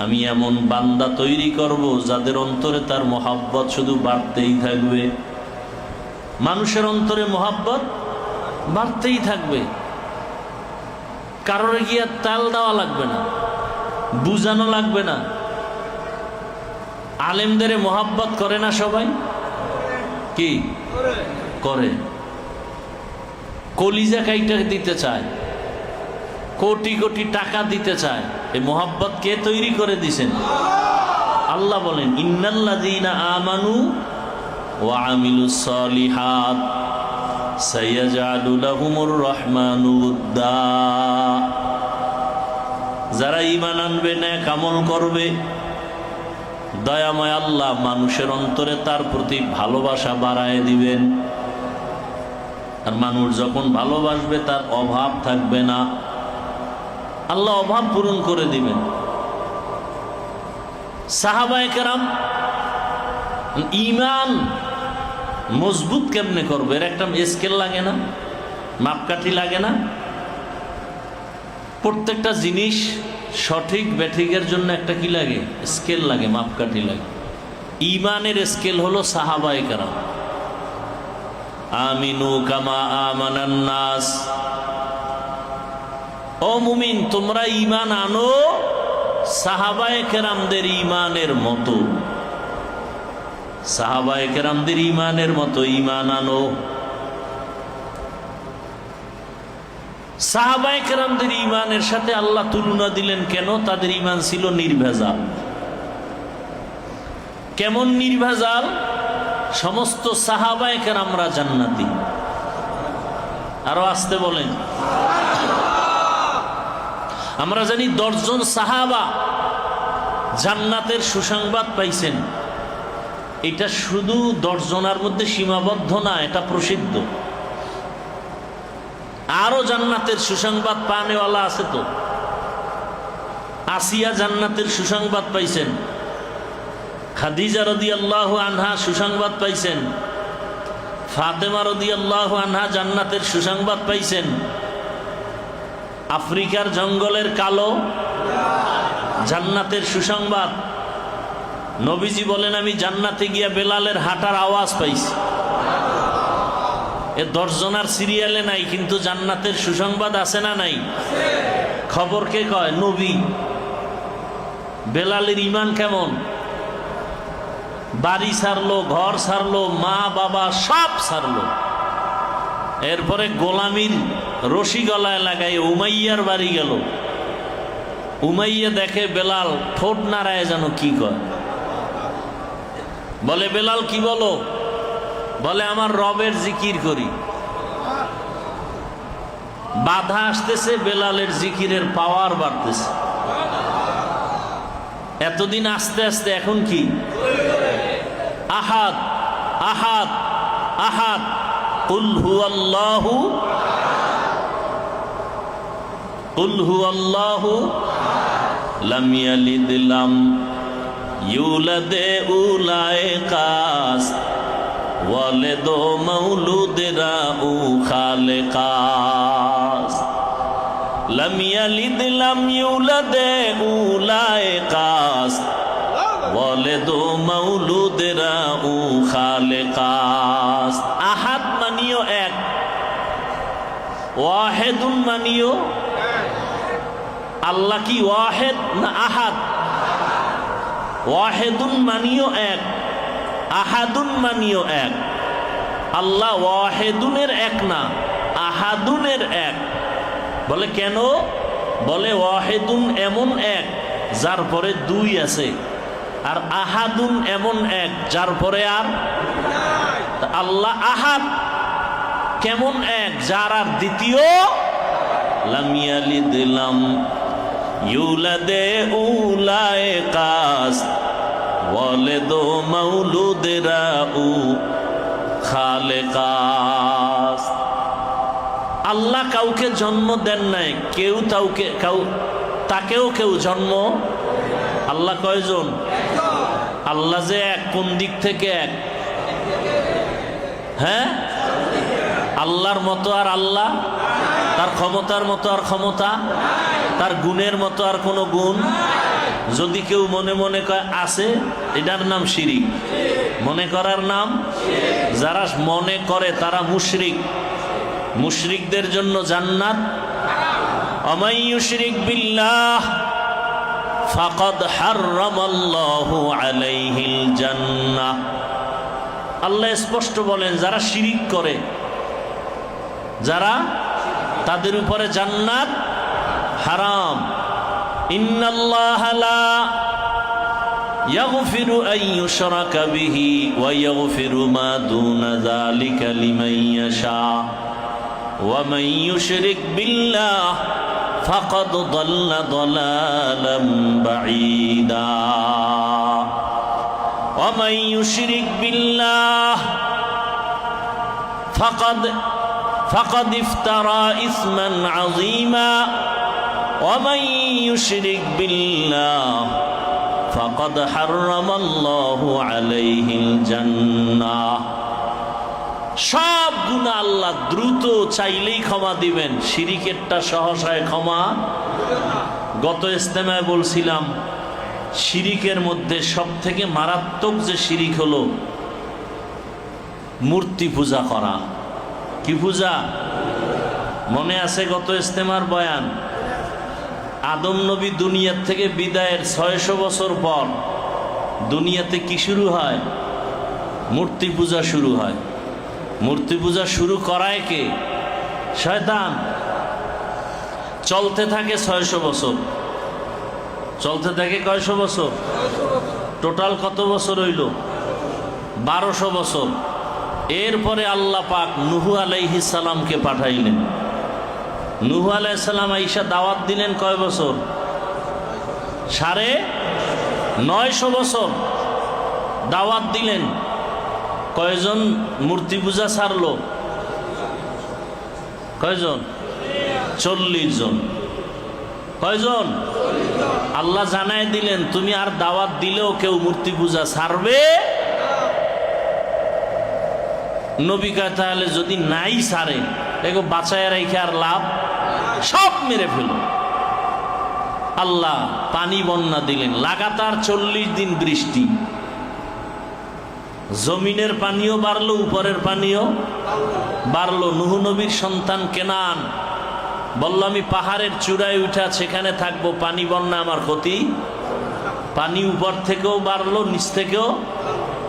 আমি এমন বান্দা তৈরি করব যাদের অন্তরে তার মহাব্বত শুধু বাড়তেই থাকবে। মানুষের অন্তরে মহাব্বত বাড়তেই থাকবে, কারোর গিয়ে তাল দেওয়া লাগবে না, বুঝানো লাগবে না। আলেমদের মহাব্বত করে না সবাই? কি করে? কলিজা কাইটা দিতে চায়, কোটি কোটি টাকা দিতে চায়। এই মহাব্বত কে তৈরি করে দিছেন? আল্লাহ বলেন, ইন্নাল্লাযীনা আমানু ওয়া আমিলুস সালিহাত সায়াজআলু লাহুমুর রহমানু উদ্দা। যারা ঈমান আনবে, নেক আমল করবে, দয়াময় আল্লাহ মানুষের অন্তরে তার প্রতি ভালোবাসা বাড়ায় দিবেন। আর মানুষ যখন ভালোবাসবে তার অভাব থাকবে না, আল্লাহ অভাব পূরণ করে দিবেন। সাহাবায়ে কেরাম ঈমান মজবুত কেমনে করবে? এর একটা স্কেল লাগে না, মাপকাঠি লাগে না? প্রত্যেকটা জিনিস সঠিক ব্যাঠিকের জন্য একটা কি লাগে? স্কেল লাগে, মাপকাঠি লাগে। ঈমানের স্কেল হলো সাহাবায়ে কেরাম। আমিনু কামা আমানান নাস। ও মুমিন, তোমরা ঈমান আনো সাহাবায়ে কেরামদের ঈমানের মতো। সাহাবায়ে কেরামদের ঈমানের মতো ঈমান আনো। সাহাবায়ে কেরামদের ঈমানের সাথে আল্লাহ তুলনা দিলেন কেন? তাদের ঈমান ছিল নির্ভেজাল। কেমন নির্ভেজাল? সমস্ত সাহাবায়ে কেরামরা জান্নাতি। আরো আসতে বলেন। আমরা জানি 10 জন সাহাবা জান্নাতের সুসংবাদ পাইছেন। এটা শুধু 10 জনের মধ্যে সীমাবদ্ধ না, এটা প্রসিদ্ধ। আরো জান্নাতের সুসংবাদ পানেওয়ালা আছে। তো আসিয়া জান্নাতের সুসংবাদ পাইছেন, খাদিজা রাদিয়াল্লাহু আনহা সুসংবাদ পাইছেন, ফাতেমা রাদিয়াল্লাহু আনহা জান্নাতের সুসংবাদ পাইছেন। আফ্রিকার জঙ্গলের কালো জান্নাতের সুসংবাদ। নবীজি বলেন, আমি জান্নাতে গিয়া বেলালের হাঁটার আওয়াজ পাইছি। এ 10 জনার সিরিয়ালে নাই, কিন্তু জান্নাতের সুসংবাদ আছে না নাই? খবর কে কয়? নবী। বেলালের ঈমান কেমন? বাড়ি ছাড়লো, ঘর ছাড়লো, মা বাবা সব ছাড়লো। এরপরে গোলামির রশি গলায় লাগাই উমাইয়ার বাড়ি গেল। উমাইয়া দেখে বেলাল ঠোঁট নাড়ায় যেন কি কয়। বলে, বেলাল কি বলো? বলে, আমার রবের জিকির করি। বাধা আসতেছে, বেলালের জিকিরের পাওয়ার বাড়তেছে। এতদিন আস্তে আস্তে এখন কি? আহাদ আহাদ আহাদ, কুল হুয়াল্লাহু কুল হুয়াল্লাহু লাম ইয়ালিদ লাম ইউলাদ উলাইকাস ওয়ালিদ মাউলুদরা উ খালেকাস। লাম ইয়ালিদ লাম ইউলাদ উলাইকাস ওয়ালিদ মাউলুদরা উ খালেকাস। ওয়াহেদুন মানিও আল্লাহ কি ওয়াহেদ না আহাদ? ওয়াহেদুন মানিও এক, আহাদুন মানিও এক। আল্লাহ ওয়াহেদুনের এক না, আহাদুনের এক। বলে কেন? বলে ওয়াহেদুন এমন এক যার পরে দুই আছে, আর আহাদুন এমন এক যার পরে আর। আল্লাহ আহাদ কেমন এক? যার আর দ্বিতীয়। লাম ইয়ালিদ লাম ইউলাদে উলায়ে কাস ওয়ালিদু মাউলুদেরা উ খালেকাস। আল্লাহ কাউকে জন্ম দেন নাই, কেউ তাকেও কেউ জন্ম। আল্লাহ কয়জন? আল্লাহ যে এক, কোন দিক থেকে এক? হ্যাঁ, আল্লাহর মতো আর আল্লাহ, তার ক্ষমতার মতো আর ক্ষমতা, তার গুণের মতো আর কোনো গুণ। যদি কেউ মনে মনে কয় আছে, এটার নাম শিরিক। মনে করার নাম, যারা মনে করে তারা মুশরিক। মুশরিকদের জন্য জান্নাত। ওয়ামান ইউশরিক বিল্লাহ ফাকাদ হাররামাল্লাহু আলাইহিল জান্নাহ। আল্লাহ স্পষ্ট বলেন, যারা শিরিক করে, যারা, তাদের উপরে জান্নাত হারাম। ইন্নাল্লাহা লা ইয়াগফিরু আন ইউশরাকা বিহি ওয়া ইয়াগফিরু মা দুনা যালিকা লিমান ইয়াশা ওয়া মান ইউশরিক বিল্লাহ ফাকাদ দাল্লা দালালাম বাঈদা। ওয়া মান ইউশরিক বিল্লাহ ফাকাদ ইফতারা ইসমান আযীমা ওয়া মান ইউশরিক বিল্লাহ ফাকাদ হাররামাল্লাহু আলাইহিল জান্নাহ। সব গুনাহ আল্লাহ দ্রুত চাইলেই ক্ষমা দিবেন, শিরিকেরটা সহসায় ক্ষমা। গত ইজতেমায় বলছিলাম, শিরিকের মধ্যে সব থেকে মারাত্মক যে শিরিক হলো মূর্তি পূজা করা। কি পূজা? মনে আছে গত ইজতেমার বয়ান? আদম নবী দুনিয়ার থেকে বিদায়ের 600 বছর পর দুনিয়াতে কি শুরু হয়? মূর্তি পূজা শুরু হয়। মূর্তি পূজা শুরু করায় কে? শয়তান। চলতে থাকে 600 বছর। চলতে থাকে কয়শো বছর? টোটাল কত বছর হইল? 1200 বছর। এরপরে আল্লাহ পাক নূহ আলাইহিস সালামকে পাঠাইলেন। নূহ আলাইহিস সালাম আইসা দাওয়াত দিলেন কয় বছর? 950 বছর দাওয়াত দিলেন। কয়জন মূর্তি পূজা ছাড়লো? কয়জন? 40 জন। কয়জন? আল্লাহ জানায় দিলেন, তুমি আর দাওয়াত দিলেও কেউ মূর্তি পূজা ছাড়বে। নবী কয়, তাহলে যদি নাই ছাড়ে, দেখো বাঁচায় রেখে আর লাভ, সব মেরে ফেল। আল্লাহ পানি বন্যা দিলেন, লাগাতার 40 দিন বৃষ্টি। জমিনের পানিও বাড়লো, উপরের পানিও বাড়লো। নূহ নবীর সন্তান কেনান বলল, আমি পাহাড়ের চূড়ায় উঠা সেখানে থাকবো, পানি বন্যা আমার ক্ষতি। পানি উপর থেকেও বাড়লো, নিচ থেকেও।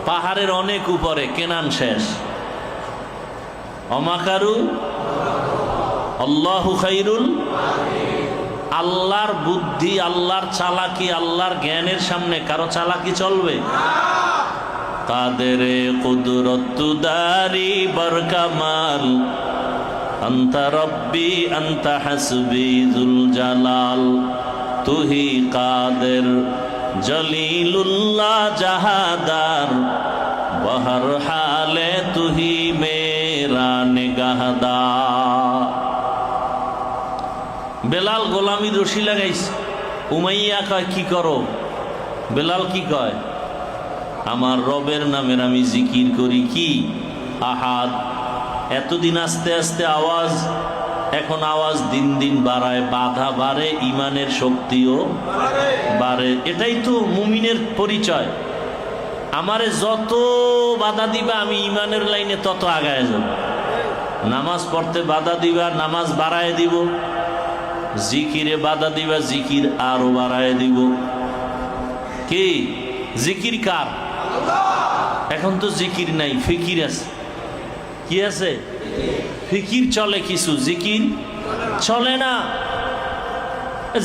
পাহাড়ের অনেক উপরে, কেনান শেষ। অমাকারু আল্লাহু খাইরুল। আল্লাহর বুদ্ধি, আল্লাহর চালাকি, আল্লাহর জ্ঞানের সামনে কারো চালাকি চলবে? কাদেরে কুদরত দারি বরকামাল আনতা রব্বি আনতা হাসবি যুল জালাল তুহি কাদের জলিলুল্লাহ জাহাদার বহর হালে তুহি মেরা নিগাহদার। বেলাল গোলামির রশি লাগাইছে। উমাইয়া কয়, কি করো? বেলাল কি কয়? আমার রবের নামের আমি জিকির করি। কি? আহাদ। এতদিন আস্তে আস্তে আওয়াজ, এখন আওয়াজ দিন দিন বাড়ায়, বাধা বাড়ে, ইমানের শক্তিও বাড়ে। এটাই তো মুমিনের পরিচয়। আমারে যত বাধা দিবা আমি ইমানের লাইনে তত আগায় যাব। নামাজ পড়তে বাধা দিবা, নামাজ বাড়ায় দিব। জিকিরে বাধা দিবা, জিকির আরো বাড়ায় দিব। কি জিকির কার? এখন তো জিকির নাই, ফিকির আছে। কি আছে? ফিকির চলে কিছু, জিকির চলে না।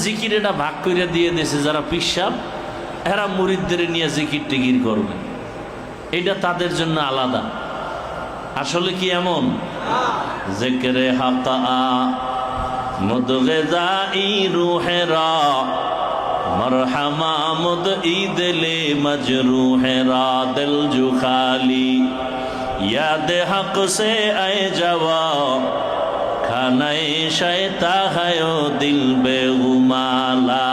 জিকির এটা ভাগ করে দিয়ে দিয়েছে যারা পিসাব, এরা মুরিদদের নিয়ে জিকির টিকির করবে, এটা তাদের জন্য আলাদা। আসলে কি এমন? জিকরে হাকা মুদগিজাই রুহেরা মরহমা মুদঈদলে মজরুহেরা দিল জুখালি याद हक से आए जवा खानाए शैता है दिल बेगुमा ला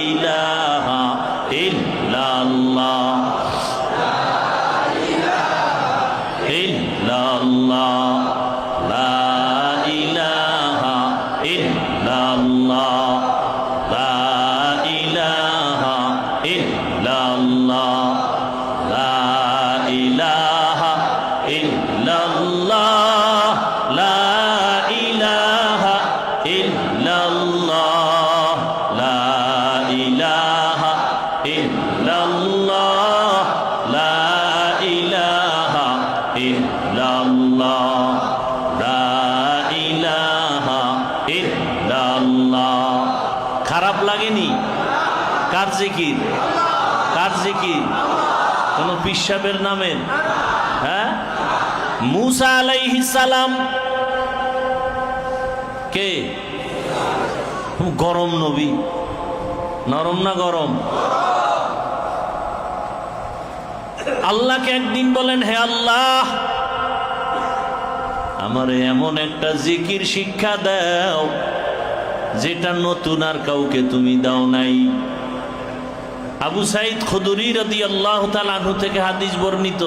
इलाहा इल्लल्लाह इल्लल्लाह ला इलाहा इल्लल्लाह ला इलाहा इल्लल्लाह ला इलाहा इल्लल्लाह ला इलाहा इल्लल्लाह ला इलाहा इल्लल्लाह ला इलाहा इल्लल्लाह ला इलाहा इल्लल्लाह। খারাপ লাগেনি? কার জিকির? কার জিকির? কোন পিসাবের নামের? হ্যাঁ, মুসা আলাইহিস সালাম কে? গরম নবী, নরম না গরম? আল্লাহকে একদিন বলেন, হে আল্লাহ, আমারে এমন একটা জিকির শিক্ষা দাও যেটা নতুন আর কাউকে তুমি দাও নাই। আবু সাইদ খুদরি রাদিয়াল্লাহু তাআলা আনহু থেকে হাদিস বর্ণিত,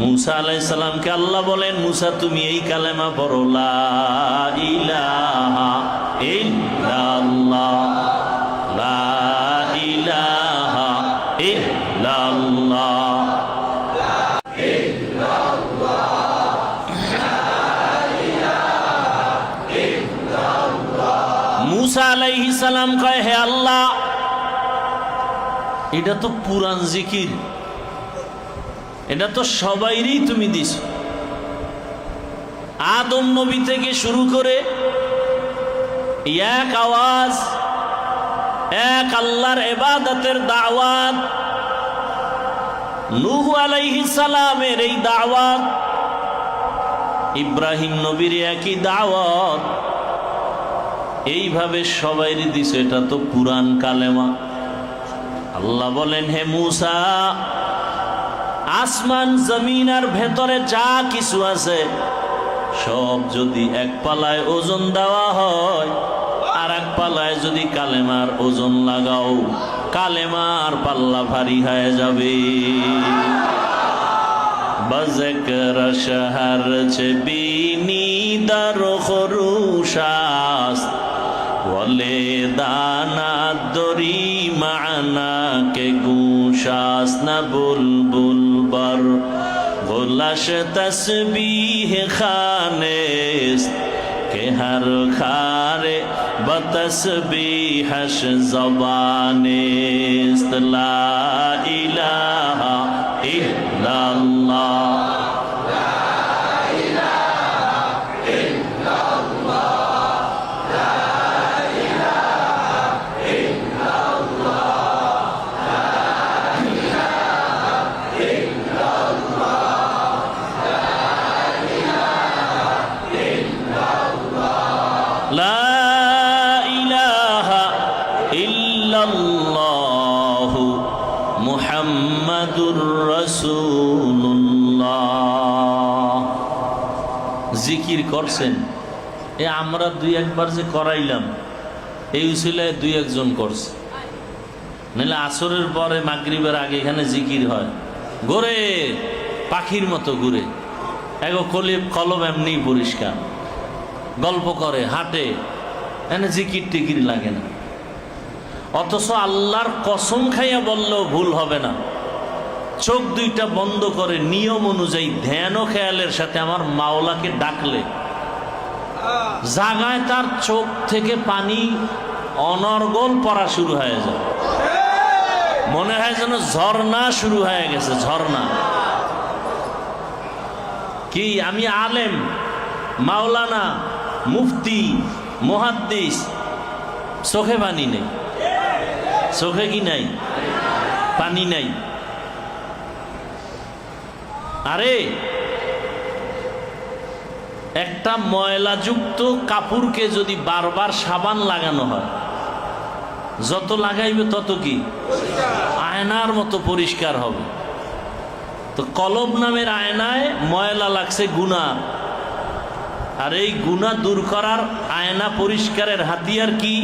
মুসা আলাইহিস সালামকে আল্লাহ বলেন, মুসা তুমি এই কালেমা পড়ো, লা ইলাহা ইল্লাল্লাহ লা ইলাহা ইল্লাল্লাহ। মুসা আলাইহিস সালাম কয়, হে আল্লাহ, এটা তো পুরান জিকির, এটা তো সবাইরই তুমি দিস, আদম নবী থেকে শুরু করে এক আওয়াজ, এক আল্লাহর ইবাদতের দাওয়াত, নূহ আলাইহিস সালামের এই দাওয়াত, ইব্রাহিম নবীর একই দাওয়াত, এইভাবে সবাইরই দিস, এটা তো পুরান কালেমা। আল্লাহ বলেন, হে মুসা, আসমান জমিন আর ভেতরে যা কিছু আছে সব যদি এক পালায় ওজন দেওয়া হয় আর এক পালায় যদি কালেমার ওজন লাগাও, কালেমার পাল্লা ভারী হয়ে যাবে। বজকর শহর ছবিনি দর খরুশাস বলে দানা দরি মানা কে গুশাস না বুলবুল বর গুলাশ তসবিহ খানেস কে হর খারে বতসবিহশ জবানেস লা ইলাহা ইল্লাল্লাহ। জিকির করছেন, এ আমরা দুই একবার যে করাইলাম, এই উসিলায় দুই একজন করছে, নাহলে আসরের পরে মাগরিবের আগে এখানে জিকির হয়, ঘুরে পাখির মতো ঘুরে, এগো কলম এমনি পরিষ্কার, গল্প করে, হাঁটে, এখানে জিকির টিকির লাগে না। অথচ আল্লাহর কসম খাইয়া বললেও ভুল হবে না, চোখ দুইটা বন্ধ করে নিয়ম অনুযায়ী ধ্যান ও খেয়ালের সাথে আমার মাওলাকে ডাকলে জাগায় তার চোখ থেকে পানি অনর্গল পড়া শুরু হয়ে যায়, মনে হয় যেন ঝর্ণা শুরু হয়ে গেছে, ঝর্ণা। কি আমি আলেম, মাওলানা, মুফতি, মুহাদ্দিস, চোখে পানি নেই? চোখে কি নাই? পানি নাই। আরে একটা ময়লাযুক্ত কাপড়কে যদি বারবার সাবান লাগানো হয়, যত লাগাইবে তত কি আয়নার মতো পরিষ্কার হবে। তো কলব নামের আয়নায় ময়লা লাগছে গুনাহ, আর এই গুনাহ দূর করার আয়না পরিষ্কারের হাতিয়ার কি?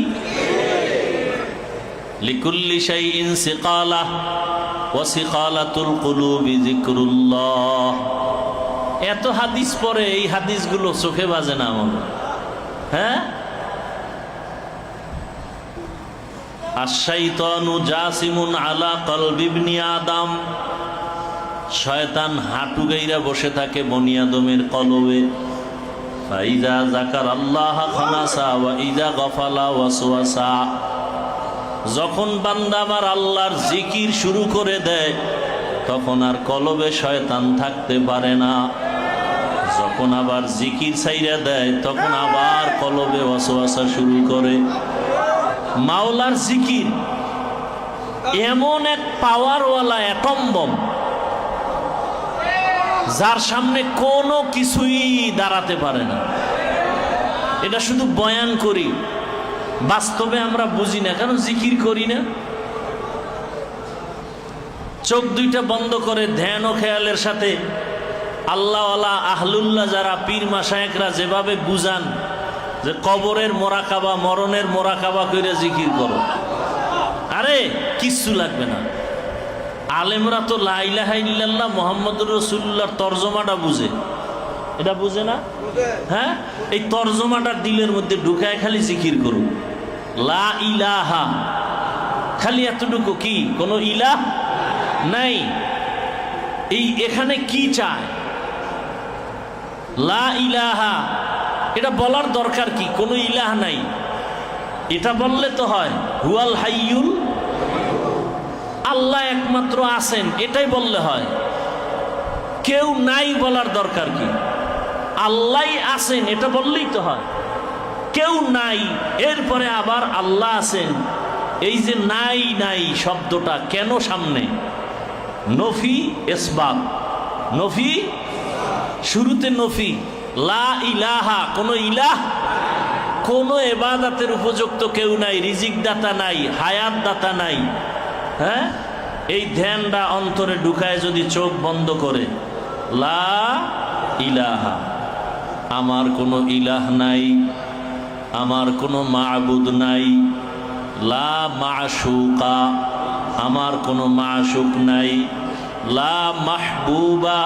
লিকুল্লি শাইইন সিকালা ওয়া সিকালাতুল কুলুবি যিকরুল্লাহ। এত হাদিস পড়ে এই হাদিসগুলো চোখে বাজে না আমার? হ্যাঁ, আশ-শাইতানু জাসিমুন আলা কলবি ইবনি আদম। শয়তান হাঁটু গাইরা বসে থাকে বনি আদমের কলবে। ফাইদা যাকারাল্লাহ খানাসা ওয়া ইযা গাফালা ওয়াসওয়াসা। যখন বান্দা আমার আল্লাহর জিকির শুরু করে দেয় তখন আর কলবে শয়তান থাকতে পারে না। যখন আবার জিকির ছাইরা দেয় তখন আবার কলবে ওয়াসওয়াসা শুরু করে। মাওলার জিকির এমন এক পাওয়ারওয়ালা অ্যাটম বম, যার সামনে কোনো কিছুই দাঁড়াতে পারে না। এটা শুধু বয়ান করি, বাস্তবে আমরা বুঝি না, কারণ জিকির করি না। চোখ দুইটা বন্ধ করে ধ্যান ও খেয়ালের সাথে আল্লাহওয়ালা আহলুল্লাহ যারা পীর মাশায়েখরা যেভাবে বুঝান যে কবরের মোরাকাবা, মরণের মোরাকাবা করে জিকির করো, আরে কিচ্ছু লাগবে না। আলেমরা তো লা ইলাহা ইল্লাল্লাহ মুহাম্মাদুর রাসূলুল্লাহর তরজমাটা বুঝে, এটা বুঝে না? হ্যাঁ, এই তরজমাটা দিলের মধ্যে ঢুকায় খালি জিকির করুন, লা ইলাহা, খালি এতটুকু। কি কোনো ইলাহ নাই? এই এখানে কি চায়? লা ইলাহা, এটা বলার দরকার কি? কোনো ইলাহ নাই, এটা বললে তো হয়। হুয়াল হাইয়ুল, আল্লাহ একমাত্র আছেন, এটাই বললে হয়। কেউ নাই বলার দরকার কি? আল্লাহই আছেন, এটা বললেই তো হয়। কেউ নাই, এরপরে আবার আল্লাহ আছেন। এই যে নাই নাই শব্দটা কেন সামনে? নফি ইসবাত, নফি, শুরুতে নফি। লা ইলাহা, কোনো ইলাহ, কোনো ইবাদতের উপযুক্ত কেউ নাই, রিজিক দাতা নাই, হায়াত দাতা নাই। হ্যাঁ, এই ধ্যানটা অন্তরে ঢুকায় যদি চোখ বন্ধ করে, লা ইলাহা, আমার কোনো ইলাহ নাই, আমার কোনো মাবুদ নাই। লা মাশুকা, আমার কোনো মাশুক নাই। লা মাহবুবা,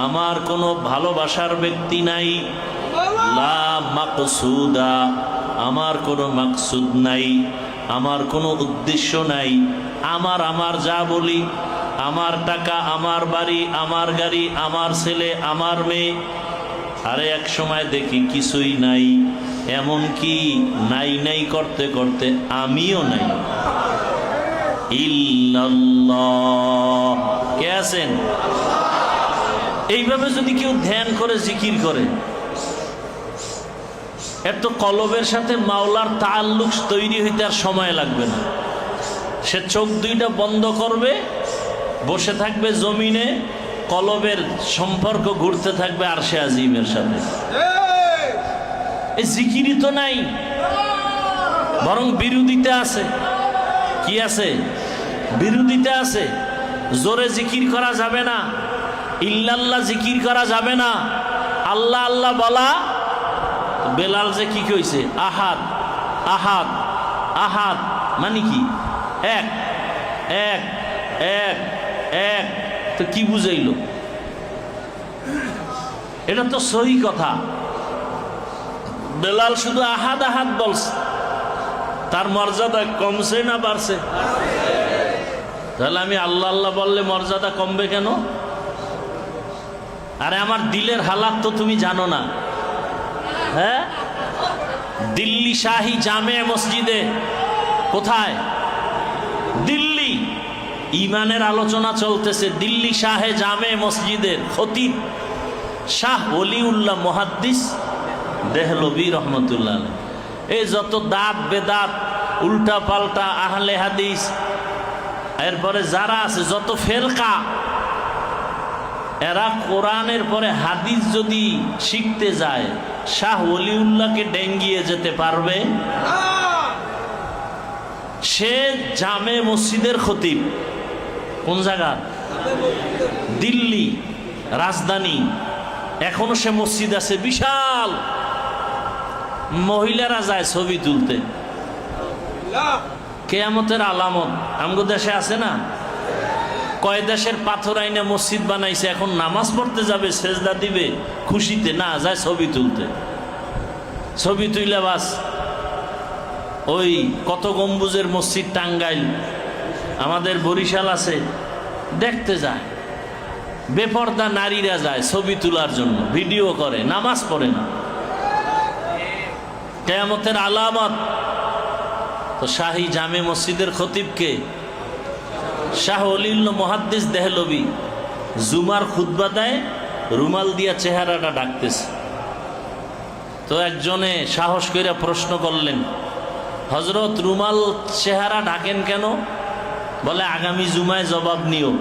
আমার কোনো ভালোবাসার ব্যক্তি নাই। লা মাকসুদা, আমার কোনো মাকসুদ নাই, আমার কোনো উদ্দেশ্য নাই। আমার যা বলি, আমার টাকা, আমার বাড়ি, আমার গাড়ি, আমার ছেলে, আমার মেয়ে, আরে এক সময় দেখি কিছুই নাই। এমন কি নাই নাই করতে করতে আমিও নাই। ইল্লাল্লাহ, কে আছেন? এইভাবে যদি কেউ ধ্যান করে জিকির করে, এত কলবের সাথে মাওলার তাআল্লুক তৈরি হইতে আর সময় লাগবে না। সে চোখ দুইটা বন্ধ করবে, বসে থাকবে জমিনে, কলবের সম্পর্ক ঘুরতে থাকবে আরশে আজিমের সাথে। এই জিকিরই তো নাই, বরং বিরোধিতা আছে। কি আছে? বিরোধিতা আছে। জোরে জিকির করা যাবে না, ইল্লাল্লাহ জিকির করা যাবে না, আল্লাহ আল্লাহ বলা। বেলাল যে কি কইছে, আহাদ আহাদ আহাদ মানে কি? এক এক এক এক, তো কি বুঝাইল? এটা তো সহি কথা। বেলাল শুধু আহাদ আহাদ বলছে, তার মর্যাদা কমছে না বাড়ছে? তাহলে আমি আল্লাহ আল্লাহ বললে মর্যাদা কমবে কেন? আরে আমার দিলের হালাত তো তুমি জানো না। হ্যাঁ, দিল্লি শাহী জামে মসজিদে, কোথায়? দিল্লি, ইমানের আলোচনা চলতেছে। দিল্লি শাহে জামে মসজিদের খতিব শাহ ওলিউল্লাহ মুহাদ্দিস দেহলভী রহমতুল্লাহ আলাইহি, এই যত দাঁত বেদাত উল্টা পাল্টা আহলে হাদিস, এরপরে যারা আছে যত ফেরকা, এরা কোরআনের পরে হাদিস যদি শিখতে যায়, শাহ ওলিউল্লাহকে ডেঙ্গিয়ে যেতে পারবে? সে জামে মসজিদের খতিব। কোন জায়গা? দিল্লি রাজধানী। এখনো সে মসজিদ আছে বিশাল। মহিলারা যায় ছবি তুলতে। কেয়ামতের আলামত আমগো দেশে আছে না? কয় দেশের পাথর আইনে মসজিদ বানাইছে, এখন নামাজ পড়তে যাবে, সেজদা দিবে খুশিতে, না যায় ছবি তুলতে। ছবি তুইলে বাস ওই কত গম্বুজের মসজিদ টাঙ্গাইল, আমাদের বরিশাল আছে, দেখতে যায়। বেপর্দা নারীরা যায় ছবি তোলার জন্য, ভিডিও করে, নামাজ পড়ে না। কিয়ামতের আলামত। তো শাহী জামে মসজিদের খতিবকে শাহ ওলিউল্লাহ মুহাদ্দিস দেহলভী জুমার খুতবা দেয়, রুমাল দিয়া চেহারাটা ঢাকতেছে। তো একজনে সাহস করে প্রশ্ন করলেন, হযরত রুমাল চেহারা ঢাকেন কেন? বলে আগামী জুমায় জবাব নিও।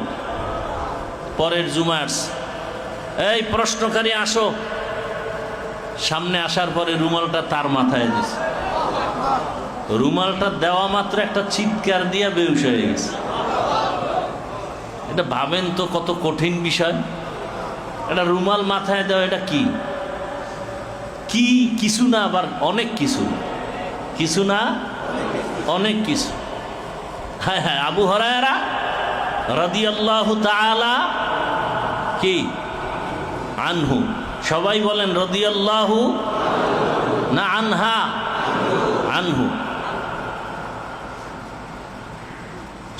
পরের জুমায় আসছে, এই প্রশ্নকারী আসো। সামনে আসার পরে রুমালটা তার মাথায় দিছে। রুমালটা দেওয়া মাত্র একটা চিৎকার দিয়া বেহুশ হয়ে গেছে। এটা ভাবেন তো কত কঠিন বিষয়। এটা রুমাল মাথায় দেওয়া, এটা কি কি কিছু না, আবার অনেক কিছু। কিছু না, অনেক কিছু। হ্যাঁ হ্যাঁ, আবু হুরায়রা রাদিয়াল্লাহু তাআলা কি আনহু, সবাই বলেন রাদিয়াল্লাহু, না আনহা, আনহু।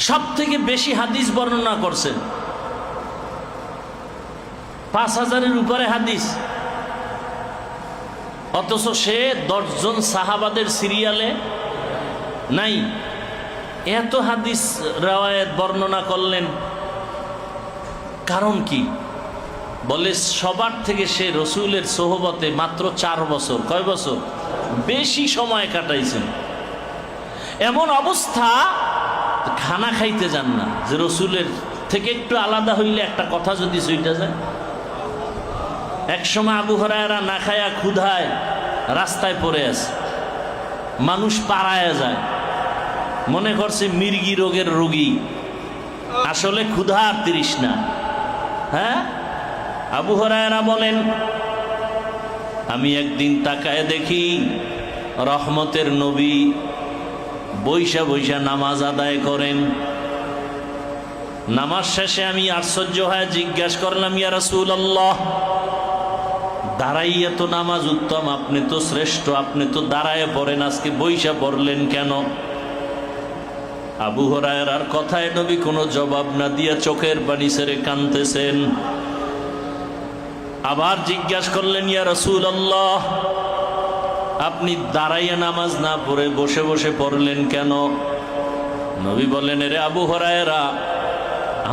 সব থেকে বেশি হাদিস বর্ণনা করছেন, 5000-এর উপরে হাদিস। অথচ সে 10 জন সাহাবাদের সিরিয়ালে নাই। এত হাদিস রাওয়ায়াত বর্ণনা করলেন, কারণ কি? বলে সবার থেকে সে রসুলের সোহবতে মাত্র 4 বছর, কয় বছর বেশি সময় কাটাইছেন। এমন অবস্থা খানা খাইতে যান না, যে রসুলের থেকে একটু আলাদা হইলে একটা কথা যদি সুইটা যায়। এক সময় আবু হুরায়রা না খায়া ক্ষুধায় রাস্তায় পড়ে আছে, মানুষ পাড়ায় যায়, মনে করছে মির্গি রোগের রোগী, আসলে ক্ষুধার তৃষ্ণা। হ্যাঁ, আবু হুরায়রা বলেন, আমি একদিন তাকায় দেখি রহমতের নবী বৈশা বৈশা নামাজ আদায় করেন। নামাজ শেষে আমি আশ্চর্য হয়ে জিজ্ঞাসা করলাম, ইয়া রাসূলুল্লাহ, দাঁড়াইয়া তো নামাজ উত্তম, আপনি তো শ্রেষ্ঠ, আপনি তো দাঁড়ায় পড়েন, আজকে বৈশা পড়লেন কেন? আবু হুরায়রার কথায় নবী কোনো জবাব না দিয়া চোখের পানি ছেড়ে কাঁদতেছেন। আবার জিজ্ঞাসা করলেন, ইয়া রাসূলুল্লাহ, আপনি দাঁড়াইয়া নামাজ না পড়ে বসে বসে পড়লেন কেন? নবী বলেন, রে আবু হুরায়রা,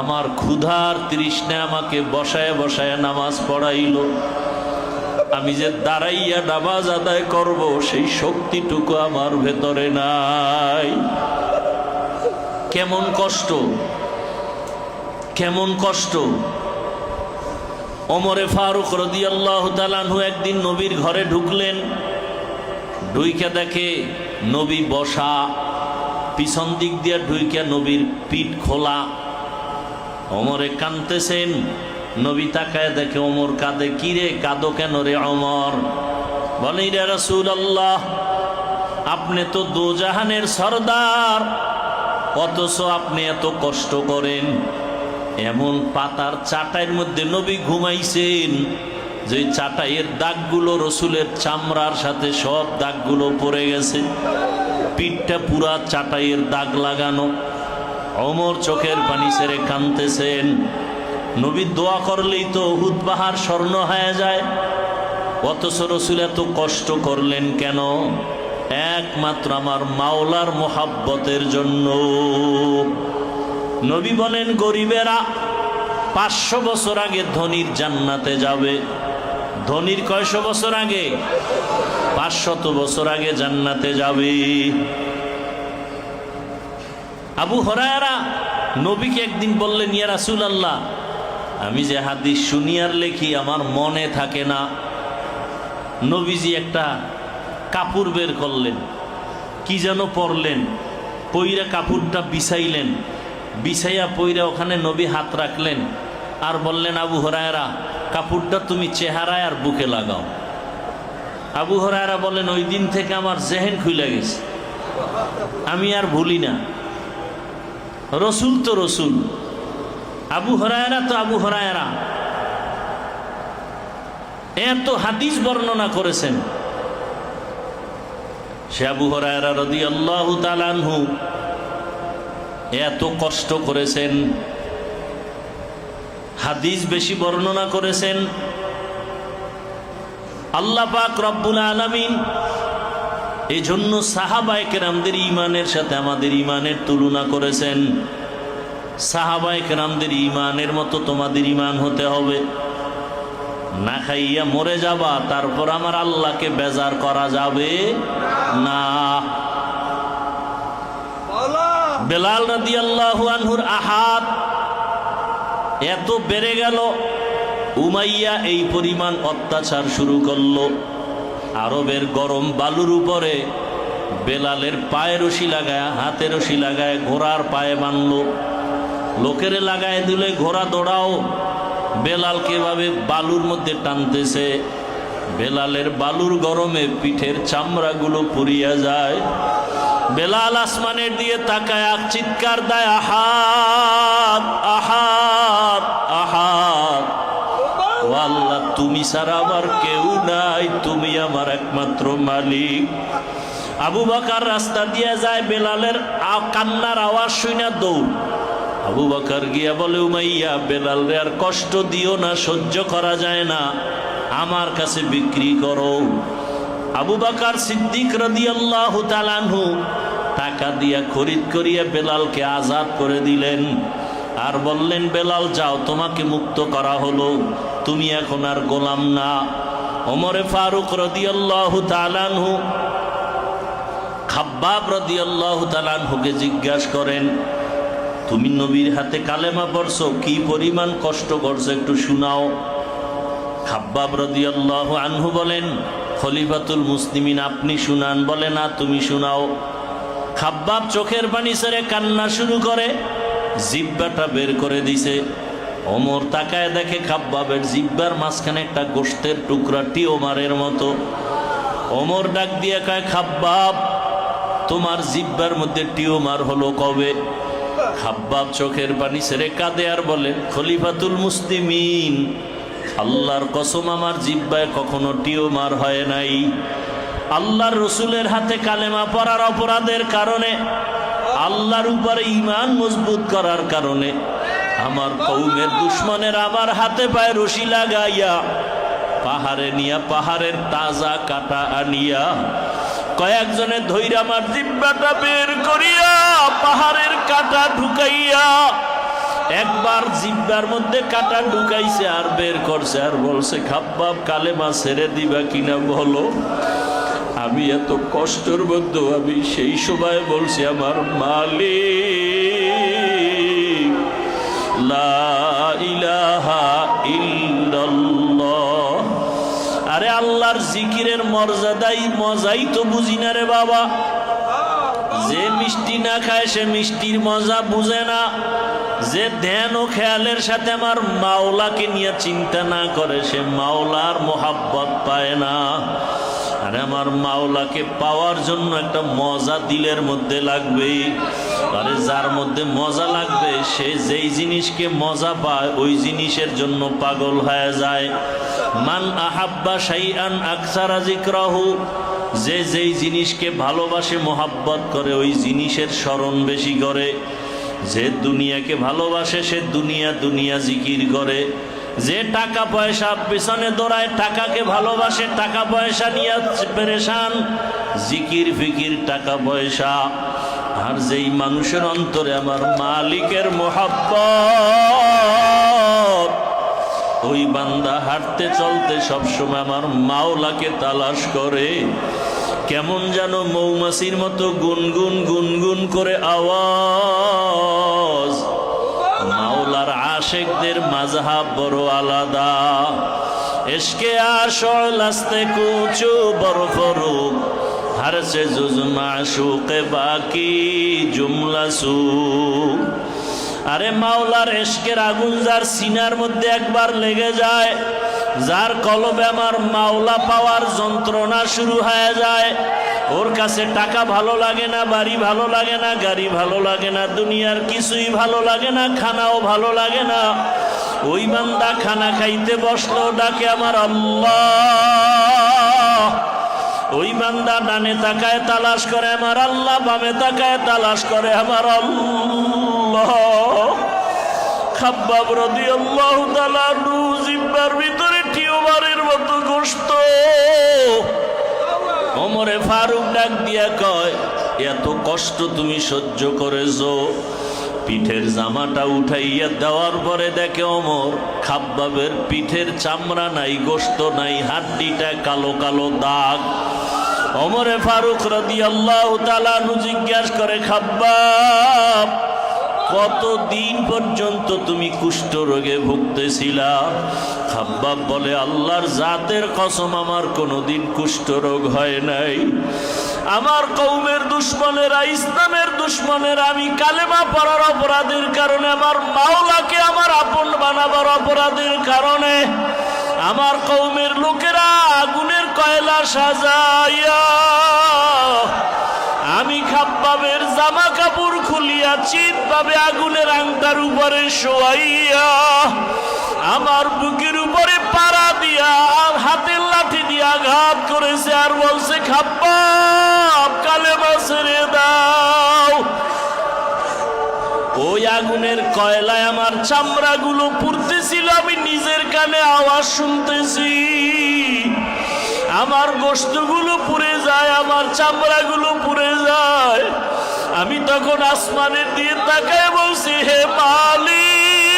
আমার ক্ষুধার তৃষ্ণা আমাকে বসায় বসায় নামাজ পড়াইল, আমি যে দাঁড়াইয়া নামাজ আদায় করব সেই শক্তিটুকু আমার ভেতরে নাই। কেমন কষ্ট, কেমন কষ্ট। ওমরে ফারুক রাদিয়াল্লাহু তাআলা আনহু একদিন নবীর ঘরে ঢুকলেন, ঢুইকা দেখে নবী বসা, পিছন দিক দিয়ে ঢুইকা নবীর পিঠ খোলা। ওমরে কাঁদতেছেন, নবী তাকায় দেখে ওমর কাঁদে। কিরে কাঁদো কেন রে ওমর? বলে, ইয়া রাসূলুল্লাহ, আপনি তো দোজাহানের সরদার, অথচ আপনি এত কষ্ট করেন। এমন পাতার চাটাইয়ের মধ্যে নবী ঘুমাইছেন যে চাটাইয়ের দাগগুলো রসুলের চামড়ার সাথে সব দাগগুলো পড়ে গেছে, পিঠটা পুরা চাটাইয়ের দাগ লাগানো। ওমর চোখের পানি ছেড়ে কাঁদতেছেন। নবী দোয়া করলেই তো উহুদ পাহাড় স্বর্ণ হয়ে যায়, অথচ রাসূল এত কষ্ট করলেন কেন? একমাত্র আমার মাওলার মোহাব্বতের জন্য। নবী বলেন, গরিবেরা 500 বছর আগে ধনীর জান্নাতে যাবে। ধনীর কয়শো বছর আগে? 500 বছর আগে জান্নাতে যাবে। আবু হুরায়রা নবীকে একদিন বললেন, ইয়া রাসূলুল্লাহ, আমি যে হাদিস শুনি আর লেখি আমার মনে থাকে না। নবীজি একটা কাপড় বের করলেন, কি যেন পরলেন, পইরা কাপড়টা বিছাইলেন, বিছাইয়া পইরা ওখানে নবী হাত রাখলেন আর বললেন, আবু হুরায়রা, কাপড়টা তুমি চেহারায় আর বুকে লাগাও। আবু হুরায়রা বলেন, ওই দিন থেকে আমার জেহেন খুলে গেছে, আমি আর ভুলি না। রসুল তো রসুল, আবু হুরায়রা তো আবু হুরায়রা, এত হাদিস বর্ণনা করেছেন। সে আবু হুরায়রা রাদিয়াল্লাহু তাআলা আনহু এত কষ্ট করেছেন, হাদিস বেশি বর্ণনা করেছেন। আল্লাহ পাক রব্বুল আলামিন এই জন্য সাহাবায়ে কেরামদের ঈমানের সাথে আমাদের ঈমানের তুলনা করেছেন। সাহাবায়ে কেরামদের ঈমানের মতো তোমাদের ঈমান হতে হবে। না খাইয়া মরে যাবা, তারপর আমার আল্লাহকে বেজার করা যাবে না। বেলাল রাদিয়াল্লাহু আনহুর আহাত এত বেড়ে গেল, উমাইয়া এই পরিমাণ অত্যাচার শুরু করলো। আরবের গরম বালুর উপরে বেলালের পায়ে রশি লাগায়, হাতে রশি লাগায় ঘোড়ার পায়ে বানলো। লোকেরে লাগায় দিলে ঘোড়া দৌড়াও, বেলালকে এভাবে বালুর মধ্যে টানতেছে। বেলালের বালুর গরমে পিঠের চামড়াগুলো পুড়িয়া যায়। বেলাল আসমানের দিয়ে তাকায় চিৎকার দেয়, আহাদ আহাদ আহাদ, ও আল্লাহ, তুমি ছাড়া আমার কেউ নাই, তুমি আমার একমাত্র মালিক। আবু বকর রাস্তা দিয়ে যায়, বেলালের কান্নার আওয়াজ শুনে দৌড়। আবু বকর গিয়া বলে, উমাইয়া, বেলাল রে আর কষ্ট দিও না, সহ্য করা যায় না, আমার কাছে বিক্রি করো। আবু বকর সিদ্দিক রাদিয়াল্লাহু তাআলা আনহু টাকা দিয়া খরিদ করিয়া বেলালকে আজাদ করে দিলেন আর বললেন, বেলাল যাও, তোমাকে মুক্ত করা হলো, তুমি এখন আর গোলাম না। ওমরে ফারুক রাদিয়াল্লাহু তাআলা আনহু খাব্বাব রাদিয়াল্লাহু তাআলা আনহুকে জিজ্ঞাসা করেন, তুমি নবীর হাতে কালেমা পড়ছো, কি পরিমাণ কষ্ট করছো একটু শুনাও। খাব্বাব রাদিয়াল্লাহু আনহু বলেন, খলিফাতুল মুসলিমিন আপনি শুনান। বলে, না, তুমি শুনাও। খাব্বাব চোখের পানি ছেড়ে কান্না শুরু করে, জিহ্বাটা বের করে দিছে। ওমর তাকায় দেখে খাব্বাবের জিহ্বার মাঝখানে একটা গোশতের টুকরা টিওমারের মতো। ওমর ডাক দিয়ে কয়, খাব্বাব, তোমার জিহ্বার মধ্যে টিওমার হলো কবে? খাব্বাব চোখের পানি ছেড়ে কাঁদে আর বলে, খলিফাতুল মুসলিমিন, আল্লাহর কসম আমার জিহ্বায় কখনো টিওমার হয় নাই। আল্লাহর রসুলের হাতে কালেমা পড়ার অপরাধের কারণে, আল্লাহর উপরে ঈমান মজবুত করার কারণে আমার কওমের দুশমনের আমার হাতে পায়ে রশি লাগাইয়া পাহাড়ে নিয়া, পাহাড়ের তাজা কাটা আনিয়া কয়েকজনে ধইরা আমার জিহ্বাটা বের করিয়া পাহাড়ের কাটা ঢুকাইয়া, একবার জিহ্বার মধ্যে কাটা ঢুকাইছে আর বের করছে আর বলছে, খাব্বাব, কালেমা ছেড়ে দিবা কিনা বলো। আমি এত কষ্টের মধ্যে আমি সেই সময় বলছি, আমার মালিক লা ইলাহা ইল্লাল্লাহ। আরে আল্লাহর জিকিরের মজাই তো বুঝি না রে বাবা। যে মিষ্টি না খায় সে মিষ্টির মজা বুঝে না। যে ধ্যান ও খেয়ালের সাথে আমার মাওলাকে নিয়ে চিন্তা না করে সে মাওলার মোহাব্বত পায় না। আরে আমার মাওলাকে পাওয়ার জন্য একটা মজা দিলের মধ্যে লাগবে। আরে যার মধ্যে মজা লাগবে সে যেই জিনিসকে মজা পায় ওই জিনিসের জন্য পাগল হয়ে যায়। মান আহাব্বা শাইআন আকসারা যিকরাহু, যে যেই জিনিসকে ভালোবাসে মোহাব্বত করে ওই জিনিসের স্মরণ বেশি করে। যে দুনিয়াকে ভালোবাসে সে দুনিয়া দুনিয়া জিকির করে, যে টাকা পয়সা পেছনে দৌড়ায় টাকাকে ভালোবাসে, টাকা পয়সা নিয়ে পেরেশান, জিকির ফিকির টাকা পয়সা। আর যেই মানুষের অন্তরে আমার মালিকের মোহাব্বত, ওই বান্দা হাঁটতে চলতে সবসময় আমার মাওলাকে তালাশ করে। কেমন যেন মৌমাছির মতো গুনগুন গুনগুন করে আওয়াজ। মাওলার আশেকদের মাযহাব বড় আলাদা। ইশকে আশল আস্তে কুচু বড় ফরুক, हर से जुज माशूक बाकी जुमला सू। আরে মাওলার ইশকের আগুন যার সিনার মধ্যে একবার লেগে যায়, যার কলবে আমার মাওলা পাওয়ার যন্ত্রণা শুরু হয়ে যায়, ওর কাছে টাকা ভালো লাগে না, বাড়ি ভালো লাগে না, গাড়ি ভালো লাগে না, দুনিয়ার কিছুই ভালো লাগে না, খানাও ভালো লাগে না। ওই বান্দা খানা খাইতে বসলো ডাকে আমার আল্লাহ। ওই বান্দা ডানে তাকায় তালাশ করে আমার আল্লাহ, বামে তাকায় তালাশ করে আমার আল্লাহ। খাব্বাব রাদিয়াল্লাহু তাআলা আনহু জিহ্বার ভিতরে টিউমারের মতো গোশত। ওমরে ফারুক ডাক দিয়া কয়, এত কষ্ট তুমি সহ্য করেছো? পিঠের জামাটা উঠাইয়া দেওয়ার পরে দেখে ওমর খাব্বাবের পিঠের চামড়া নাই, গোশত নাই, হাড্ডিটা কালো কালো দাগ। ওমরে ফারুক রাদিয়াল্লাহু তাআলা আনহু জিজ্ঞাসা করে, খাব্বাব কতদিন পর্যন্ত তুমি কুষ্ঠ রোগে ভুগতেছিলা? খাব্বাব বলে, আল্লাহর জাতের কসম আমার কোনোদিন কুষ্ঠ রোগ হয় নাই। আমার কওমের দুশমনেরা, ইসলামের দুশমনেরা, আমি কালেমা পড়ার অপরাধের কারণে, আমার মাওলাকে আমার আপন বানাবার অপরাধের কারণে আমার কওমের লোকেরা আগুনের কয়লা সাজাইয়া আমি খাব্বাবের জামা কাপড় খুলিয়া চিৎভাবে আগুনের আংটার উপরে শোয়াইয়া আমার বুকের উপরে পাড়া দিয়া হাতের লাঠি দিয়া আঘাত করেছে, আর বলছে, খাব্বাব কালেমা ছেড়ে দাও। ওই আগুনের কয়লায় আমার চামড়াগুলো পুড়তেছিল, আমি নিজের কানে আওয়াজ শুনতেছি। আমার গোশতগুলো পুড়ে যায়, আমার চামড়াগুলো পুড়ে যায়। আমি তখন আসমানের দিকে তাকায় বলছি, হে মালিক,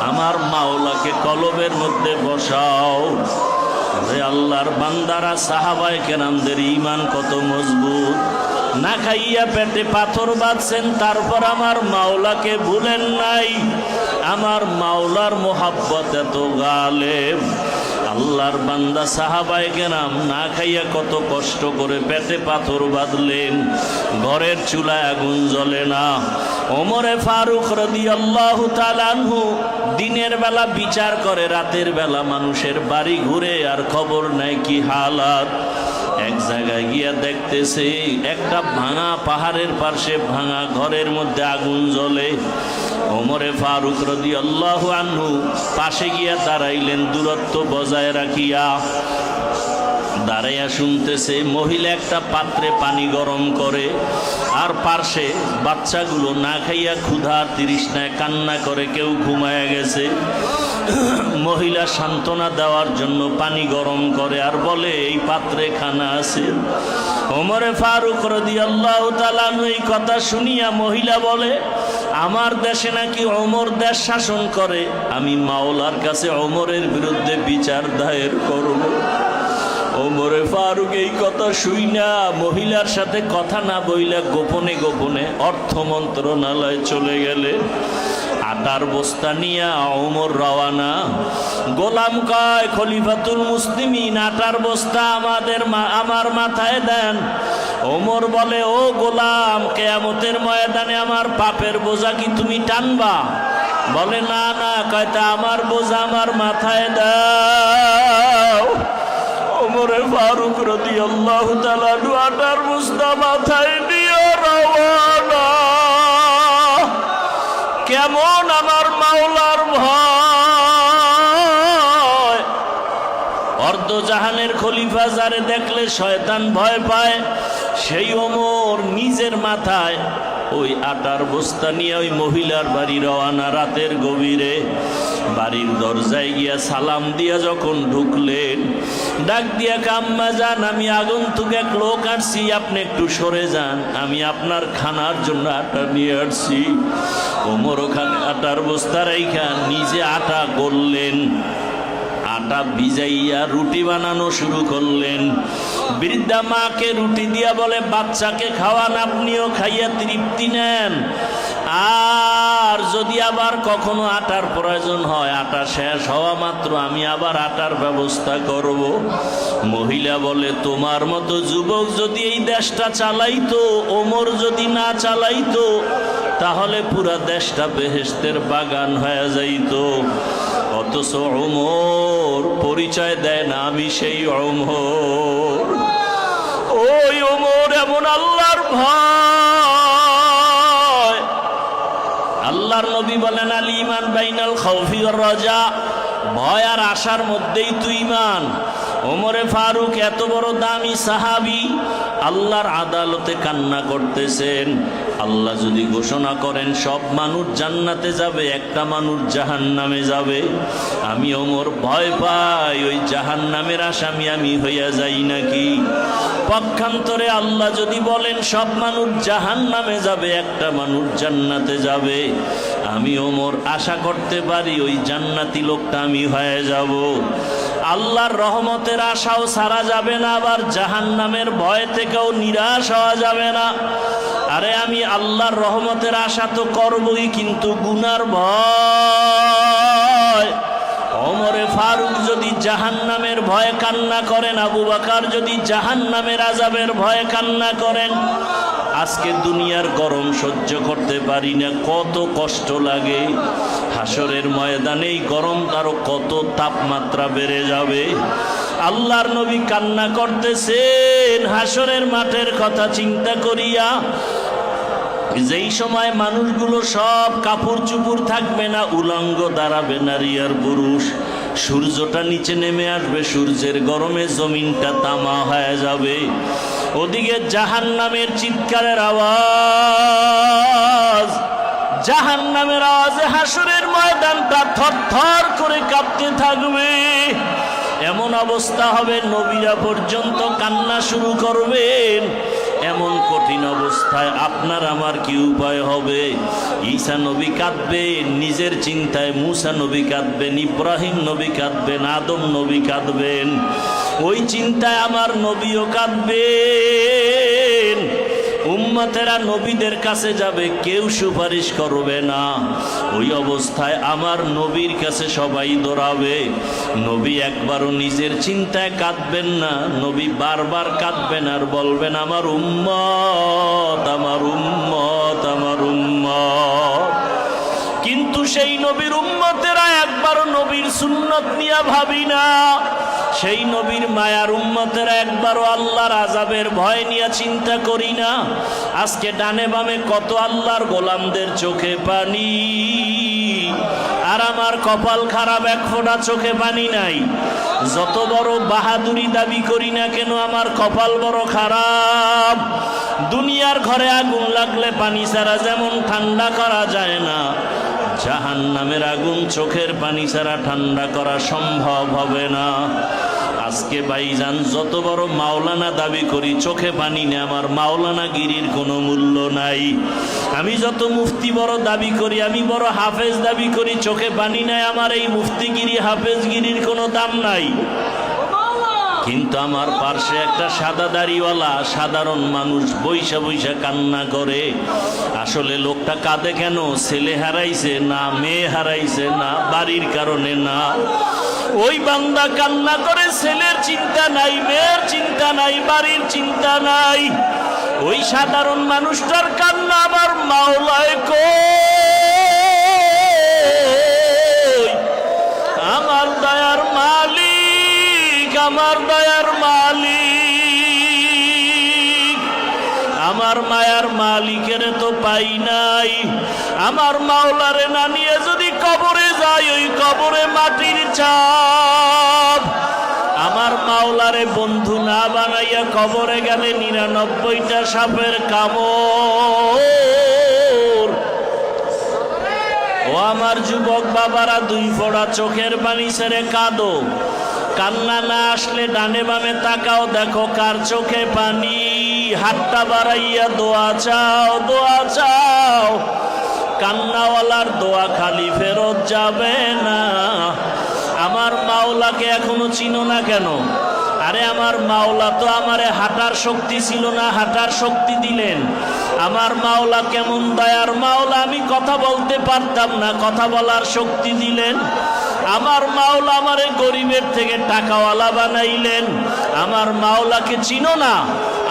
আমার মাওলাকে কলবের মধ্যে বসাও। রে আল্লাহর বান্দারা, সাহাবায়ে কেরামদের ঈমান কত মজবুত। না খাইয়া পেটে পাথর বাঁধছেন, তারপর আমার মাওলাকে ভুলেন নাই। আমার মাওলার মোহাব্বত এত গালেব। আল্লাহর বান্দা সাহাবায়ে কেরাম না খাইয়া কত কষ্ট করে পেটে পাথর বাঁধলেন, ঘরের চুলায় আগুন জ্বলে না। ওমরে ফারুক রাদিয়াল্লাহু তাআলা আনহু দিনের বেলা বিচার করে, রাতের বেলা মানুষের বাড়ি ঘুরে আর খবর নাই কি হালাত। এক জায়গায় গিয়া দেখতেছে একটা ভাঙা পাহাড়ের পাশে ভাঙা ঘরের মধ্যে আগুন জ্বলে। ওমরে ফারুক রাদিয়াল্লাহু আনহু পাশে গিয়া দাঁড়াইলেন, দূরত্ব বজায় রাখিয়া। দাঁড়াইয়া শুনতেছে মহিলা একটা পাত্রে পানি গরম করে, আর পার্শ্বে বাচ্চাগুলো না খাইয়া ক্ষুধা তৃষ্ণায় কান্না করে, কেউ ঘুমায়া গেছে। মহিলা সান্ত্বনা দেওয়ার জন্য পানি গরম করে আর বলে, এই পাত্রে খানা আছে। ওমরে ফারুক রাদিয়াল্লাহু তাআলা আনহু এই কথা শুনিয়া মহিলা বলে, আমার দেশে নাকি ওমর দেশ শাসন করে, আমি মাওলার কাছে ওমরের বিরুদ্ধে বিচার দায়ের করব। ওমরে ফারুক এই কথা শুইনা মহিলার সাথে কথা না বইলা গোপনে গোপনে অর্থ মন্ত্রণালয়ে চলে গেলে। আটার বস্তা নিয়া ওমর রওয়ানা। গোলাম কয়, খলিফাতুল মুসলিমিন আটার বস্তা আমার মাথায় দেন। ওমর বলে, ও গোলাম, কিয়ামতের ময়দানে আমার পাপের বোঝা কি তুমি টানবা? বলে, না না। কয়, তা আমার বোঝা আমার মাথায় দাও। ওমরে ফারুক রাদিয়াল্লাহু তাআলা আটার বস্তা মাথায় নিয়ে রওয়ানা। কেমন আমার মাওলার ভয়! জাহানের খলিফা যারে দেখলে শয়তান ভয় পায়, সেই ওমর নিজের মাথায় ওই আটার বস্তা নিয়ে ওই মহিলার বাড়ি রওয়ানা। রাতের গভীরে বাড়ির দরজায় গিয়া সালাম দিয়া যখন ঢুকলেন, ডাক দিয়া আম্মা যান, আমি আগন্তুক এক লোক আসছি, আপনি একটু সরে যান, আমি আপনার খানার জন্য আটা নিয়ে আসছি। ওমর ওখানে আটার বস্তা রাইখা নিজে আটা করলেন, আটা ভিজাইয়া রুটি বানানো শুরু করলেন। বৃদ্ধা মাকে রুটি দিয়া বলে, বাচ্চাকে খাওয়ান, আপনিও খাইয়া তৃপ্তি নেন, আর যদি আবার কখনো আটার প্রয়োজন হয়, আটা শেষ হওয়া মাত্র আমি আবার আটার ব্যবস্থা করব। মহিলা বলে, তোমার মতো যুবক যদি এই দেশটা চালাইতো, ওমর যদি না চালাইতো, তাহলে পুরা দেশটা বেহেশতের বাগান হয়ে যাইতো। অথচ ওমর পরিচয় দেয় না, আমি সেই ওমর। ওই ওমর এমন আল্লাহর ভয়। আল্লাহর নবী বলেন, আল ঈমান বাইনাল খাউফি ওয়ার রাজা, ভয় আর আশার মধ্যেই তো ঈমান। ওমরে ফারুক এত বড় দামি সাহাবী আল্লাহর আদালতে কান্না করতেছেন। আল্লাহ যদি ঘোষণা করেন সব মানুষ জান্নাতে যাবে, একটা মানুষ জাহান্নামে যাবে, আমি ওমর ভয় পাই ওই জাহান্নামের আসামি আমি হইয়া যাই নাকি। পক্ষান্তরে আল্লাহ যদি বলেন সব মানুষ জাহান্নামে যাবে, একটা মানুষ জান্নাতে যাবে, আমি ওমর আশা করতে পারি ওই জান্নাতি লোকটা আমি হয়ে যাব। আল্লাহর রহমতের আশাও ছাড়া যাবে না, আবার জাহান্নামের ভয় থেকেও নিরাশ হওয়া যাবে না। আরে আমি আল্লাহর রহমতের আশা তো করবই, কিন্তু গুনার ভয়। ওমরে ফারুক যদি জাহান্নামের ভয়ে কান্না করেন, আবু বকর যদি জাহান্নামের আযাবের ভয়ে কান্না করেন, আজকে দুনিয়ার গরম সহ্য করতে পারি না, কত কষ্ট লাগে। হাসরের ময়দানে এই গরম আরো কত তাপমাত্রা বেড়ে যাবে। আল্লাহর নবী কান্না করতেছেন হাসরের মাঠের কথা চিন্তা করিয়া। যেই সময় মানুষগুলো সব কাপড় চুপুর থাকবে না, উলঙ্গ দাঁড়াবে নারী আর পুরুষ, সূর্যটা নিচে নেমে আসবে, সূর্যের গরমে জমিনটা তামা হয়ে যাবে। ওদিকে জাহান্নামের চিৎকারের আওয়াজ, জাহান্নামের আওয়াজে হাসরের ময়দানটা থরথর করে কাঁপতে থাকবে। এমন অবস্থা হবে নবীরা পর্যন্ত কান্না শুরু করবেন। এমন কঠিন অবস্থায় আপনার আমার কি উপায় হবে? ঈসা নবী কাঁদবেন নিজের চিন্তায়, মুসা নবী কাঁদবেন, ইব্রাহিম নবী কাঁদবেন, আদম নবী কাঁদবেন, ওই চিন্তায় আমার নবীও কাঁদবেন। উম্মতেরা নবীদের কাছে যাবে, কেউ সুপারিশ করবে না। ওই অবস্থায় আমার নবীর কাছে সবাই দৌড়াবে। নবী একবারও নিজের চিন্তায় কাঁদবেন না, নবী বারবার কাঁদবেন আর বলবেন, আমার উম্মত, আমার উম্মত, আমার উম্মত। কিন্তু সেই নবীর উম্মতেরা একবারও নবীর সুন্নত নিয়ে ভাবি না। সেই নবীর মায়ার উম্মতেরা একবারও আল্লাহর আযাবের ভয় নিয়ে চিন্তা করি না। আজকে ডানে বামে কত আল্লাহর গোলামদের চোখে পানি, আর আমার কপাল খারাপ, এক ফোঁটা চোখে পানি নাই। যত বড় বাহাদুরি দাবি করি না কেন, আমার কপাল বড় খারাপ। দুনিয়ার ঘরে আগুন লাগলে পানি ছাড়া যেমন ঠান্ডা করা যায় না, জাহান্নামের আগুন চোখের পানি ছাড়া ঠান্ডা করা সম্ভব হবে না। আজকে ভাইজান যত বড় মাওলানা দাবি করি, চোখে পানি নেই, আমার মাওলানা গিরির কোনো মূল্য নাই। আমি যত মুফতি বড় দাবি করি, আমি বড় হাফেজ দাবি করি, চোখে পানি নাই, আমার এই মুফতিগিরি হাফেজগিরির কোনো দাম নাই। কিন্তু আমার পার্শ্বে একটা সাদা দাড়িওয়ালা সাধারণ মানুষ বইসা বইসা কান্না করে। আসলে লোকটা কাঁদে কেন? ছেলে হারাইছে না, মেয়ে হারাইছে না, বাড়ির কারণে না। ওই বান্দা কান্না করে, ছেলের চিন্তা নাই, মেয়ের চিন্তা নাই, বাড়ির চিন্তা নাই। ওই সাধারণ মানুষটার কান্না আমার মাওলায় কই? আমার দয়ার মালিক, আমার দয়ার মালিক, আমার মায়ার মালিকের তো পাই নাই। আমার মাওলারে না নিয়ে যদি কবরে যাই, ওই কবরে মাটির চাপ। আমার মাওলারে বন্ধু না বানাইয়া কবরে গেলে 99টা সাপের কামড়। ও আমার যুবক বাবারা, 2 ফোঁটা চোখের পানি ছেড়ে কাঁদো। কান্না না আসলে ডানে বামে তাকাও, দেখো কার চোখে পানি। হাতটা বাড়াইয়া দোয়া চাও, দোয়া চাও। কান্নাওয়ালার দোয়া খালি ফেরত যাবে না। আমার মাওলাকে এখনো চিনো না কেন? আরে আমার মাওলা তো আমারে হাঁটার শক্তি ছিল না, হাঁটার শক্তি দিলেন। আমার মাওলা কেমন দয়ার মাওলা, আমি কথা বলতে পারতাম না, কথা বলার শক্তি দিলেন। আমার মাওলা আমারে গরিবের থেকে টাকাওয়ালা বানাইলেন। আমার মাওলাকে চিনো না?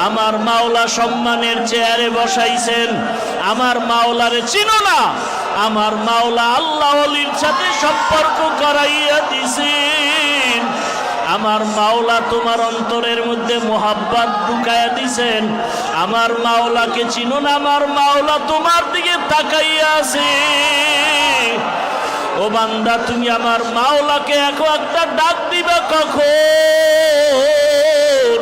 আমার মাওলা সম্মানের চেয়ারে বসাইছেন। আমার মাওলারে চিনো না? আমার মাওলা আল্লাহ ওলির সাথে সম্পর্ক করাইয়া দিছেন। আমার মাওলা তোমার অন্তরের মধ্যে মোহাব্বত ঢুকাইয়া দিছেন। আমার মাওলাকে চিনো না? আমার মাওলা তোমার দিকে তাকাইয়া আছে। ও বান্দা, তুমি আমার মাওলাকে একটা ডাক দিবা কখন?